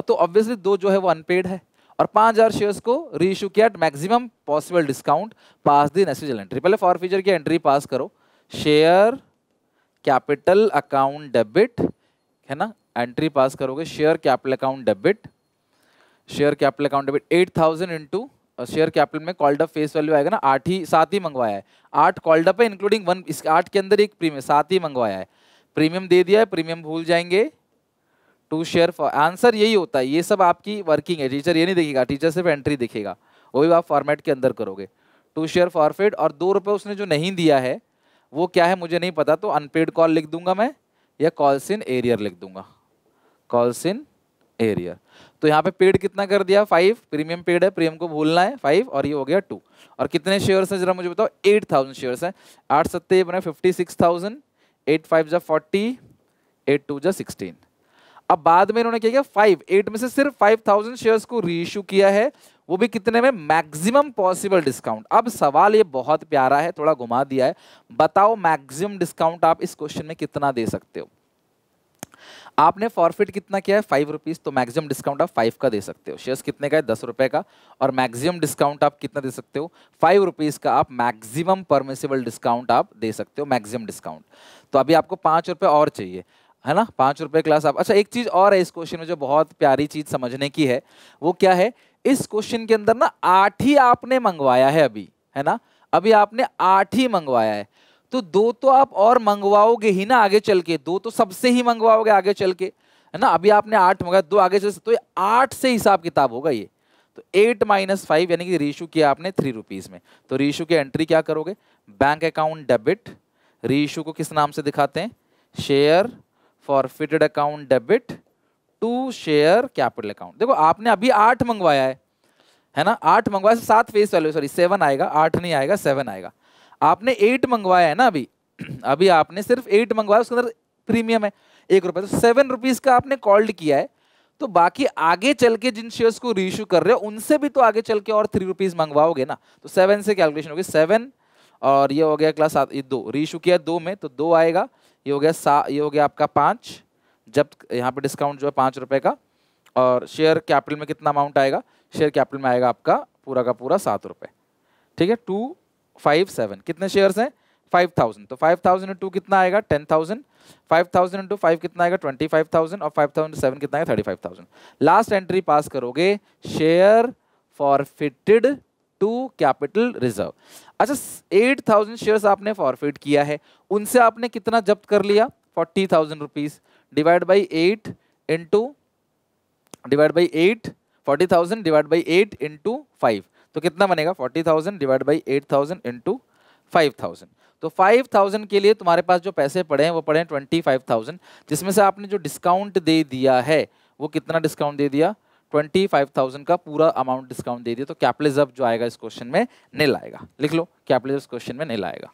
तो ऑब्वियसली 2 जो है वो अनपेड है। और 5,000 शेयर्स को रीइशू किया at maximum possible discount, pass the necessary entry. पहले फॉरफीचर की एंट्री पास करो, शेयर कैपिटल अकाउंट डेबिट, है ना, एंट्री पास करोगे, share capital account debit, share capital account debit 8,000 into share capital में कॉल्ड अप फेस वैल्यू आएगा ना, 8 ही 7 ही मंगवाया है, 8 कॉल्ड अप है इंक्लूडिंग 1, इस 8 के अंदर एक प्रीमियम, 7 ही मंगवाया है, प्रीमियम दे दिया है, प्रीमियम भूल जाएंगे, टू शेयर फॉर, आंसर यही होता है। ये सब आपकी वर्किंग है, टीचर ये नहीं देखेगा, टीचर सिर्फ एंट्री दिखेगा, वो भी आप फॉर्मेट के अंदर करोगे। टू शेयर फॉरफिट, और 2 रुपए उसने जो नहीं दिया है वो क्या है मुझे नहीं पता, तो अनपेड कॉल लिख दूंगा मैं, या कॉल्स इन एरियर लिख दूंगा, कॉल्स इन एरियर। तो यहाँ पे पेड कितना कर दिया? 5, प्रीमियम पेड है, प्रीमियम को भूलना है 5, और ये हो गया 2। और कितने शेयर्स हैं जरा मुझे बताओ? 8,000 शेयर्स हैं, 8 सत्ते बने 56,000, 8 5 जा 40, 8 2 जा 16। अब बाद में इन्होंने क्या किया? 8 में से सिर्फ 5,000 शेयर्स को रीइशू किया है, वो भी कितने में? Maximum possible discount. अब सवाल ये बहुत प्यारा है, थोड़ा घुमा दिया है, बताओ मैक्सिमम डिस्काउंट आप इस क्वेश्चन में कितना दे सकते हो? आपने फॉरफिट कितना किया है? 5 रुपीज, तो मैक्सिमम डिस्काउंट आप 5 का दे सकते हो। शेयर्स कितने का है? 10 रुपए का, और मैक्सिमम डिस्काउंट आप कितना दे सकते हो? 5 रुपीज का आप मैक्सिमम परमिसिबल डिस्काउंट आप दे सकते हो, मैक्सिमम डिस्काउंट। तो अभी आपको 5 रुपए और चाहिए, है ना, 5 रुपए क्लास आप। अच्छा एक चीज और है इस क्वेश्चन में जो बहुत प्यारी चीज समझने की है, वो क्या है? इस क्वेश्चन के अंदर ना 8 ही आपने मंगवाया है अभी, है ना, अभी आपने 8 ही मंगवाया है। तो तो 2 तो आप और मंगवाओगे ही ना आगे चल के, 2 तो सबसे ही मंगवाओगे आगे चल के, है ना। अभी आपने 8 मंगाया, 2 आगे चल, तो 8 से हिसाब किताब होगा ये। तो 8 - 5 यानी कि रीइशू किया आपने 3 रुपीज में। तो रीइशू की एंट्री क्या करोगे, बैंक अकाउंट डेबिट, रीइशू को किस नाम से दिखाते हैं, share forfeited account debit to share capital account. देखो आपने अभी 8 मंगवाया है ना, 8 मंगवाया, 7 फेस वैल्यू, सॉरी 7 आएगा, 8 नहीं आएगा, 7 आएगा। आपने 8 मंगवाया है ना अभी अभी आपने सिर्फ 8 मंगवाया, उसके अंदर प्रीमियम है 1 रुपए, तो 7 रुपीज का आपने कॉल्ड किया है। तो बाकी आगे चल के जिन शेयर्स को रीइश्यू कर रहे हो उनसे भी तो आगे चल के और 3 रुपीज मंगवाओगे ना। तो 7 से कैलकुलेशन होगी, 7 और ये हो गया क्लास 7, ये 2 रीइश्यू किया 2 में, तो 2 आएगा, ये हो गया ये हो गया आपका 5, जब यहाँ पे डिस्काउंट जो है 5 रुपए का, और शेयर कैपिटल में कितना अमाउंट आएगा, शेयर कैपिटल में आएगा आपका पूरा का पूरा 7 रुपए, ठीक है। 257 कितने शेयर्स हैं, 5000, तो 5000 इंटू कितना आएगा 10,000, 5000 इंटू 5 कितना आएगा 25,000, और 5000 इंटू 7 कितना आएगा 35,000। लास्ट एंट्री पास करोगे, share forfeited to capital reserve. अच्छा 8,000 शेयर्स आपने फॉरफिट किया है, उनसे आपने कितना जब्त कर लिया 40,000 rupees, divide by 8 into divide by 8, 40,000 divide by 8 into 5, तो कितना बनेगा 40,000 डिवाइड बाई 8,000 इंटू 5,000। तो 5,000 के लिए तुम्हारे पास जो पैसे पड़े हैं वो पड़े हैं 25,000, जिसमें से आपने जो डिस्काउंट दे दिया है वो कितना डिस्काउंट दे दिया, 25,000 का पूरा अमाउंट डिस्काउंट दे दिया। तो कैपिटल रिजर्व जो आएगा इस क्वेश्चन में निल आएगा, लिख लो कैपिटल रिजर्व क्वेश्चन में निल आएगा।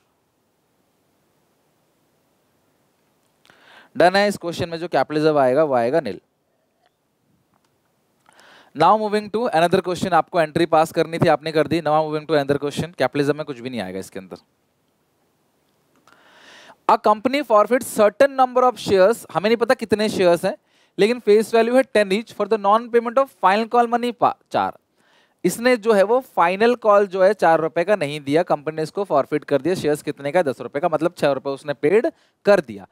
डन है, इस क्वेश्चन में जो कैपिटल रिजर्व आएगा वो आएगा nil. Now moving to another question, आपको एंट्री पास करनी थी आपने कर दी। Now moving to another question, capitalism में कुछ भी नहीं आएगा इसके अंदर। A company forfeit certain number of shares, हमें नहीं पता कितने शेयर्स हैं, लेकिन फेस वैल्यू है 10 each for the non payment of final call money 4। इसने जो है वो फाइनल कॉल जो है 4 रुपए का नहीं दिया, कंपनी ने इसको फॉरफिट कर दिया। शेयर्स कितने का, 10 रुपए का, मतलब 6 रुपए उसने पेड कर दिया।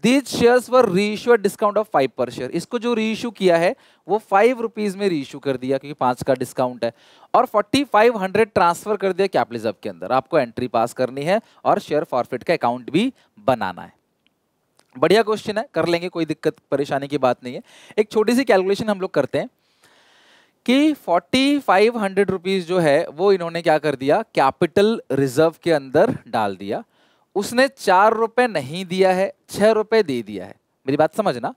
These shares were reissued at discount of 5 per share। इसको जो रीइश्यू किया है वो 5 रुपीज में रीइश्यू कर दिया क्योंकि 5 का डिस्काउंट है, और 4500 ट्रांसफर कर दिया कैपिटल रिजर्व के अंदर। आपको एंट्री पास करनी है और शेयर फॉरफिट का अकाउंट भी बनाना है। बढ़िया क्वेश्चन है, कर लेंगे, कोई दिक्कत परेशानी की बात नहीं है। एक छोटी सी कैलकुलेशन हम लोग करते हैं कि 4500 रुपीज जो है वो इन्होंने क्या कर दिया, कैपिटल रिजर्व के अंदर डाल दिया। उसने 4 रुपए नहीं दिया है, 6 रुपए दे दिया है, मेरी बात समझना।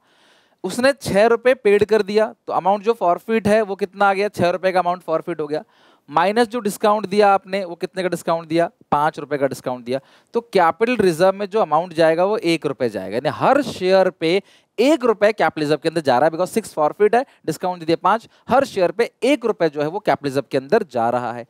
उसने 6 रुपए पेड कर दिया, तो अमाउंट जो फॉरफिट है वो कितना आ गया, 6 रुपए का अमाउंट फॉरफिट हो गया, माइनस जो डिस्काउंट दिया आपने वो कितने का डिस्काउंट दिया, 5 रुपए का डिस्काउंट दिया। तो कैपिटल रिजर्व में जो अमाउंट जाएगा वो 1 रुपए जाएगा, यानी हर शेयर पे 1 रुपए कैपिटल रिजर्व के अंदर जा रहा है, बिकॉज 6 फॉरफिट है, डिस्काउंट दिया 5, हर शेयर पे 1 रुपए जो है वो कैपिटल रिजर्व के अंदर जा रहा है।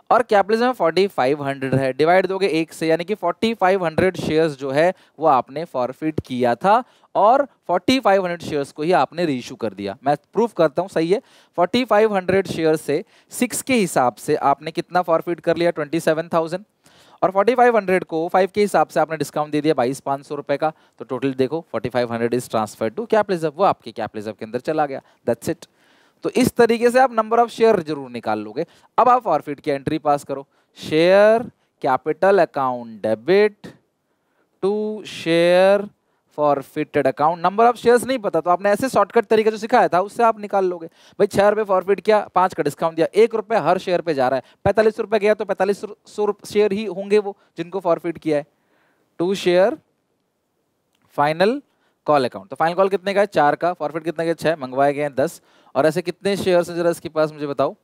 और कैपिटल रिजर्व में 4500 है, डिवाइड दोगे 1 से, यानी कि 4500 शेयर्स जो है वो आपने फॉरफिट किया था, और 4500 शेयर्स को ही आपने रीइश्यू कर दिया। मैं प्रूफ करता हूं, सही है। 4500 शेयर से 6 के हिसाब से आपने कितना फॉरफिट कर लिया, 27,000, और 4500 को 5 के हिसाब से आपने डिस्काउंट दे दिया 22,500 रुपए का। तो टोटल देखो 4500 is transfer to capital reserve, वो आपके कैपिटल रिजर्व के अंदर चला गया, दैट्स इट। तो इस तरीके से आप नंबर ऑफ शेयर जरूर निकाल लोगे। अब आप फॉरफिट की एंट्री पास करो, share capital account debit to share forfeited account. Number of shares नहीं पता तो आपने ऐसे शॉर्टकट तरीका जो सिखाया था उससे आप निकाल लोगे। भाई 6 रुपए फॉरफिट किया, 5 का डिस्काउंट दिया, 1 रुपए हर शेयर पे जा रहा है, 45 रुपए गया तो 4500 शेयर ही होंगे वो जिनको फॉरफिट किया है। To share final call account, तो फाइनल कॉल कितने का है, 4 का, फॉरफिट कितने का, 6, मंगवाए गए हैं 10, और ऐसे कितने शेयर्स हैं जरा इसके पास मुझे बताओ।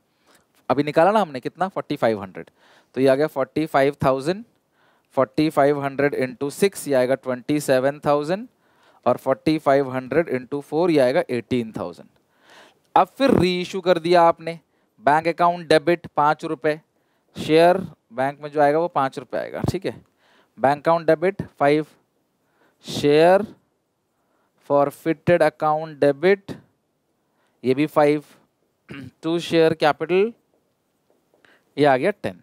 अभी निकाला ना हमने कितना, 4500, तो ये आ गया 45,000, 4500 इंटू 6 ये आएगा 27,000, और 4500 इंटू 4 ये आएगा 18,000। अब फिर रीइश्यू कर दिया आपने, बैंक अकाउंट डेबिट 5 रुपए, शेयर बैंक में जो आएगा वो 5 रुपए आएगा, ठीक है। Bank account debit 5, share forfeited account debit ये भी 5, टू शेयर कैपिटल ये आ गया 10।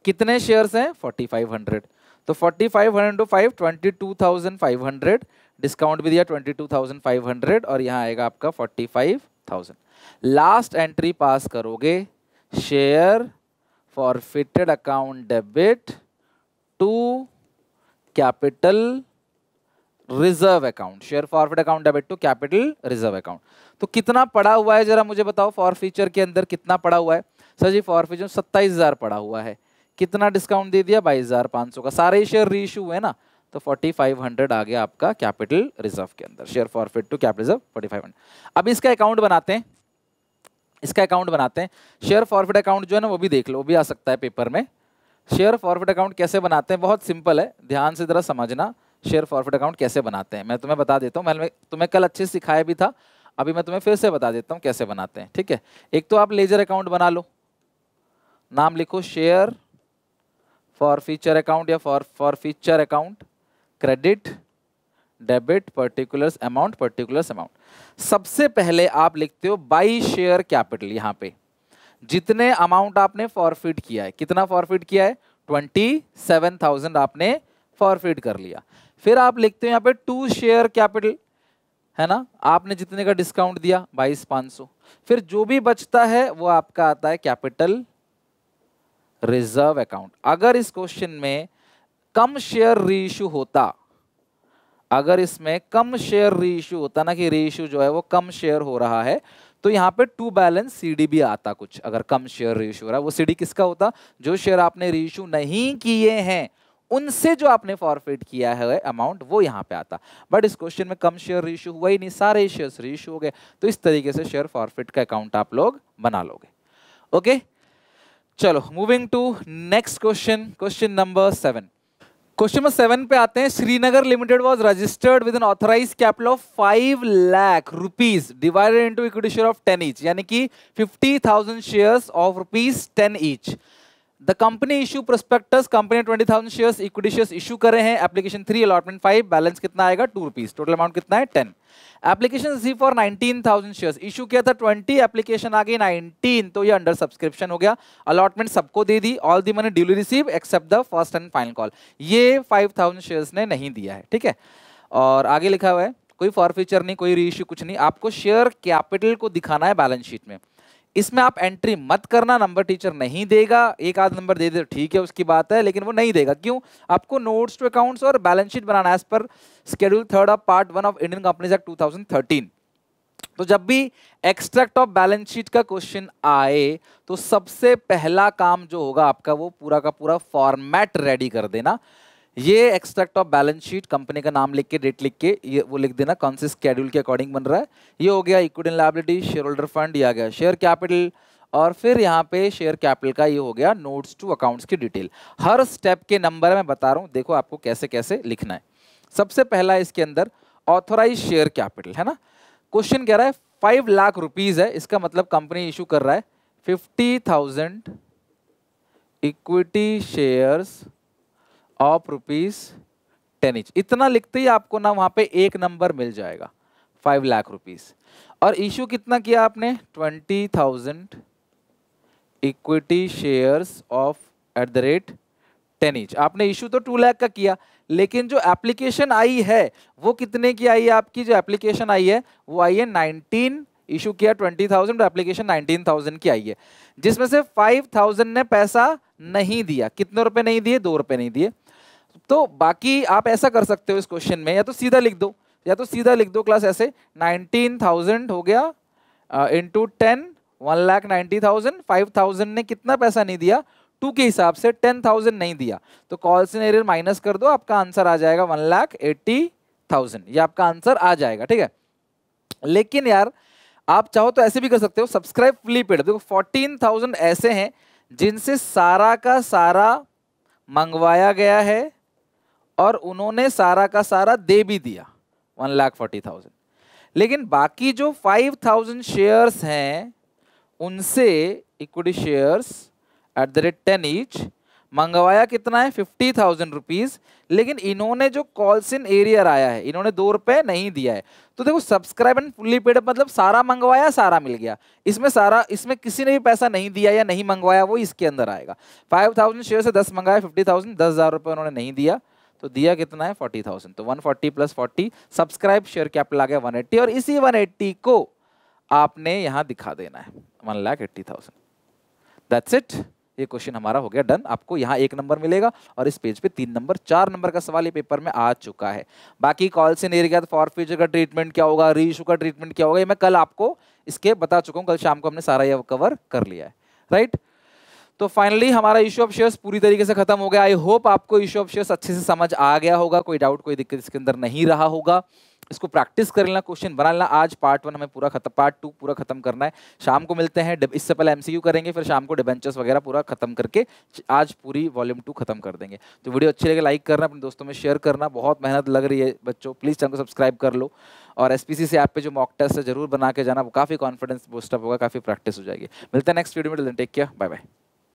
कितने शेयर्स हैं, 4500, तो 4500 इंटू 5 22,500, डिस्काउंट भी दिया 22,500, और यहाँ आएगा आपका 45,000। लास्ट एंट्री पास करोगे, share forfeited account debit to capital reserve account, share forward account debit to capital reserve account. तो कितना पड़ा हुआ है जरा मुझे बताओ, फॉरफीचर के अंदर कितना पड़ा हुआ है? सर जी फॉरफीचर 27,000 पड़ा हुआ है। कितना डिस्काउंट दे दिया? 22,500 का। सारे शेयर रीइश्यू हुए ना, तो 4500 आ गया आपका कैपिटल रिजर्व के अंदर, share forfeit to capital reserve 4500। अब इसका अकाउंट बनाते हैं, इसका अकाउंट बनाते हैं। शेयर फॉरफिट अकाउंट जो है ना वो भी देख लो, वो भी आ सकता है पेपर में। शेयर फॉरफिट अकाउंट कैसे बनाते हैं? बहुत सिंपल है, ध्यान से जरा समझना। शेयर फॉरफिट अकाउंट कैसे बनाते हैं मैं तुम्हें बता देता हूँ। मैंने तुम्हें कल अच्छे से सिखाया भी था, अभी मैं तुम्हें फिर से बता देता हूँ कैसे बनाते हैं, ठीक है। एक तो आप लेजर अकाउंट बना लो, नाम लिखो शेयर फॉरफीचर अकाउंट या forfeiture account, credit debit particulars amount. सबसे पहले आप लिखते हो बाई शेयर कैपिटल। यहाँ पे जितने अमाउंट आपने फॉरफिट किया है, कितना फॉरफिट किया है? 27,000 आपने फॉरफिट कर लिया। फिर आप लिखते हो यहाँ पे टू शेयर कैपिटल, है ना, आपने जितने का डिस्काउंट दिया 22,500। फिर जो भी बचता है वो आपका आता है कैपिटल रिजर्व अकाउंट। अगर इस क्वेश्चन में कम शेयर रीइश्यू होता, अगर इसमें कम शेयर रीइश्यू होता ना, कि रीइश्यू जो है वो कम शेयर हो रहा है, तो यहाँ पे टू बैलेंस सीडी भी आता कुछ। अगर कम शेयर रीइश्यू हो रहा है, वो सीडी किसका होता? जो शेयर आपने रीइश्यू नहीं किए हैं उनसे जो आपने फॉरफिट किया है अमाउंट, वो यहाँ पे आता। बट इस क्वेश्चन में कम शेयर रीइश्यू हुआ ही नहीं, सारे शेयर्स रीइश्यू हो गए। तो इस तरीके से शेयर फॉरफिट का अकाउंट आप लोग बना लोगे। ओके, चलो moving to next question, question number 7। Question number 7 पे आते हैं। Srinagar limited was registered with an authorised capital of 5 lakh rupees divided into equity share of 10 each, यानी कि 50,000 shares of rupees 10 each. The company issue prospectus, company 20,000 shares equity shares issue करे हैं। Application 3, allotment 5, balance कितना आएगा? 2 rupees. Total amount कितना है? 10। Application receive for 19,000 shares, issue किया था 20, एप्लीकेशन आ गई 19, तो ये अंडर सब्सक्रिप्शन हो गया। अलॉटमेंट सबको दे दी, all the money duly receive except the first and final call. ये 5,000 शेयर्स ने नहीं दिया है, ठीक है। और आगे लिखा हुआ है कोई फॉरफीचर नहीं, कोई रीइश्यू, कुछ नहीं। आपको शेयर कैपिटल को दिखाना है बैलेंस शीट में। इसमें आप एंट्री मत करना, नंबर टीचर नहीं देगा। एक आध नंबर दे दे ठीक है, उसकी बात है, लेकिन वो नहीं देगा। क्यों? आपको नोट्स टू अकाउंट्स और बैलेंस शीट बनाना है as per schedule 3 of part 1 of Indian Companies Act 2013। तो जब भी एक्सट्रैक्ट ऑफ बैलेंस शीट का क्वेश्चन आए, तो सबसे पहला काम जो होगा आपका, वो पूरा का पूरा फॉर्मेट रेडी कर देना। ये extract of balance sheet, company का नाम लिख के, डेट लिख के, ये वो लिख देना कौन से स्केड्यूल के अकॉर्डिंग बन रहा है। ये हो गया equity and liability, share holder fund, ये आ गया शेयर कैपिटल, और फिर यहाँ पे शेयर कैपिटल का ये हो गया नोट्स टू अकाउंट्स की डिटेल। हर स्टेप के नंबर मैं बता रहा हूँ, देखो आपको कैसे कैसे लिखना है। सबसे पहला इसके अंदर ऑथोराइज शेयर कैपिटल है ना। क्वेश्चन कह रहा है 5 लाख रुपीज है, इसका मतलब कंपनी इशू कर रहा है 50,000 equity shares of rupees 10 each. इतना लिखते ही आपको ना वहां पे एक नंबर मिल जाएगा, 5 लाख रुपीज। और इशू कितना किया आपने? 20,000 इक्विटी शेयर्स ऑफ @10 ईच। आपने इशू तो 2 लाख का किया, लेकिन जो एप्लीकेशन आई है वो कितने की आई है? आपकी जो एप्लीकेशन आई है वो आई है 19, इशू किया 20,000, एप्लीकेशन 19,000 की आई है, जिसमें से 5,000 ने पैसा नहीं दिया। कितने रुपए नहीं दिए? 2 रुपए नहीं दिए। तो बाकी आप ऐसा कर सकते हो इस क्वेश्चन में, या तो सीधा लिख दो, क्लास ऐसे 19,000 हो गया इंटू 10, 1,90,000। 5,000 ने कितना पैसा नहीं दिया? 2 के हिसाब से 10,000 नहीं दिया, तो कॉल्स इन एरियर माइनस कर दो, आपका आंसर आ जाएगा 1,80,000। ये आपका आंसर आ जाएगा, ठीक है। लेकिन यार आप चाहो तो ऐसे भी कर सकते हो, सब्सक्राइब फुली पेड। देखो 14,000 ऐसे हैं जिनसे सारा का सारा मंगवाया गया है और उन्होंने सारा का सारा दे भी दिया, 1,40,000। लेकिन बाकी जो 5,000 शेयर्स हैं उनसे इक्विटी शेयर्स @10 ईच मंगवाया कितना है? 50,000 रुपीज। लेकिन इन्होंने जो कॉल्स इन एरियर आया है, इन्होंने 2 रुपए नहीं दिया है। तो देखो सब्सक्राइब एंड फुली पेड मतलब सारा मंगवाया, सारा मिल गया। इसमें किसी ने भी पैसा नहीं दिया या नहीं मंगवाया, वो इसके अंदर आएगा। 5,000 शेयर से 10 मंगाया, 50,000, 10,000 रुपए उन्होंने नहीं दिया, तो दिया कितना है? 40,000। तो 140 + 40 सब्सक्राइब शेयर कैपिटल आ गया 180, और इसी 180 को आपने यहां दिखा देना है 1,80,000। That's it. ये क्वेश्चन हमारा हो गया डन। आपको यहाँ 1 नंबर मिलेगा और इस पेज पे 3 नंबर। 4 नंबर का सवाल ये पेपर में आ चुका है। बाकी कॉल से नहीं गया तो फॉर फ्यूचर का ट्रीटमेंट क्या होगा, री इशू का ट्रीटमेंट क्या होगा, ये मैं कल आपको इसके बता चुका हूँ। कल शाम को हमने सारा ये कवर कर लिया है, राइट। तो फाइनली हमारा इशू ऑफ शेयर्स पूरी तरीके से खत्म हो गया। आई होप आपको इशू ऑफ शेयर्स अच्छे से समझ आ गया होगा, कोई डाउट कोई दिक्कत इसके अंदर नहीं रहा होगा। इसको प्रैक्टिस कर लेना, क्वेश्चन बना लेना। आज पार्ट 1 हमें पूरा खत्म, पार्ट 2 पूरा खत्म करना है। शाम को मिलते हैं, इससे पहले एमसीक्यू करेंगे, फिर शाम को डिबेंचर्स वगैरह पूरा खत्म करके आज पूरी वॉल्यूम 2 खत्म कर देंगे। तो वीडियो अच्छी लगे लाइक करना, अपने दोस्तों में शेयर करना। बहुत मेहनत लग रही है बच्चों, प्लीज चैनल को सब्सक्राइब कर लो। और एसपीसी से ऐप पे जो मॉक टेस्ट है जरूर बना के जाना, काफी कॉन्फिडेंस बूस्टअप होगा, काफी प्रैक्टिस हो जाएगी। मिलते हैं नेक्स्ट वीडियो में, टेक केयर, बाय बाय।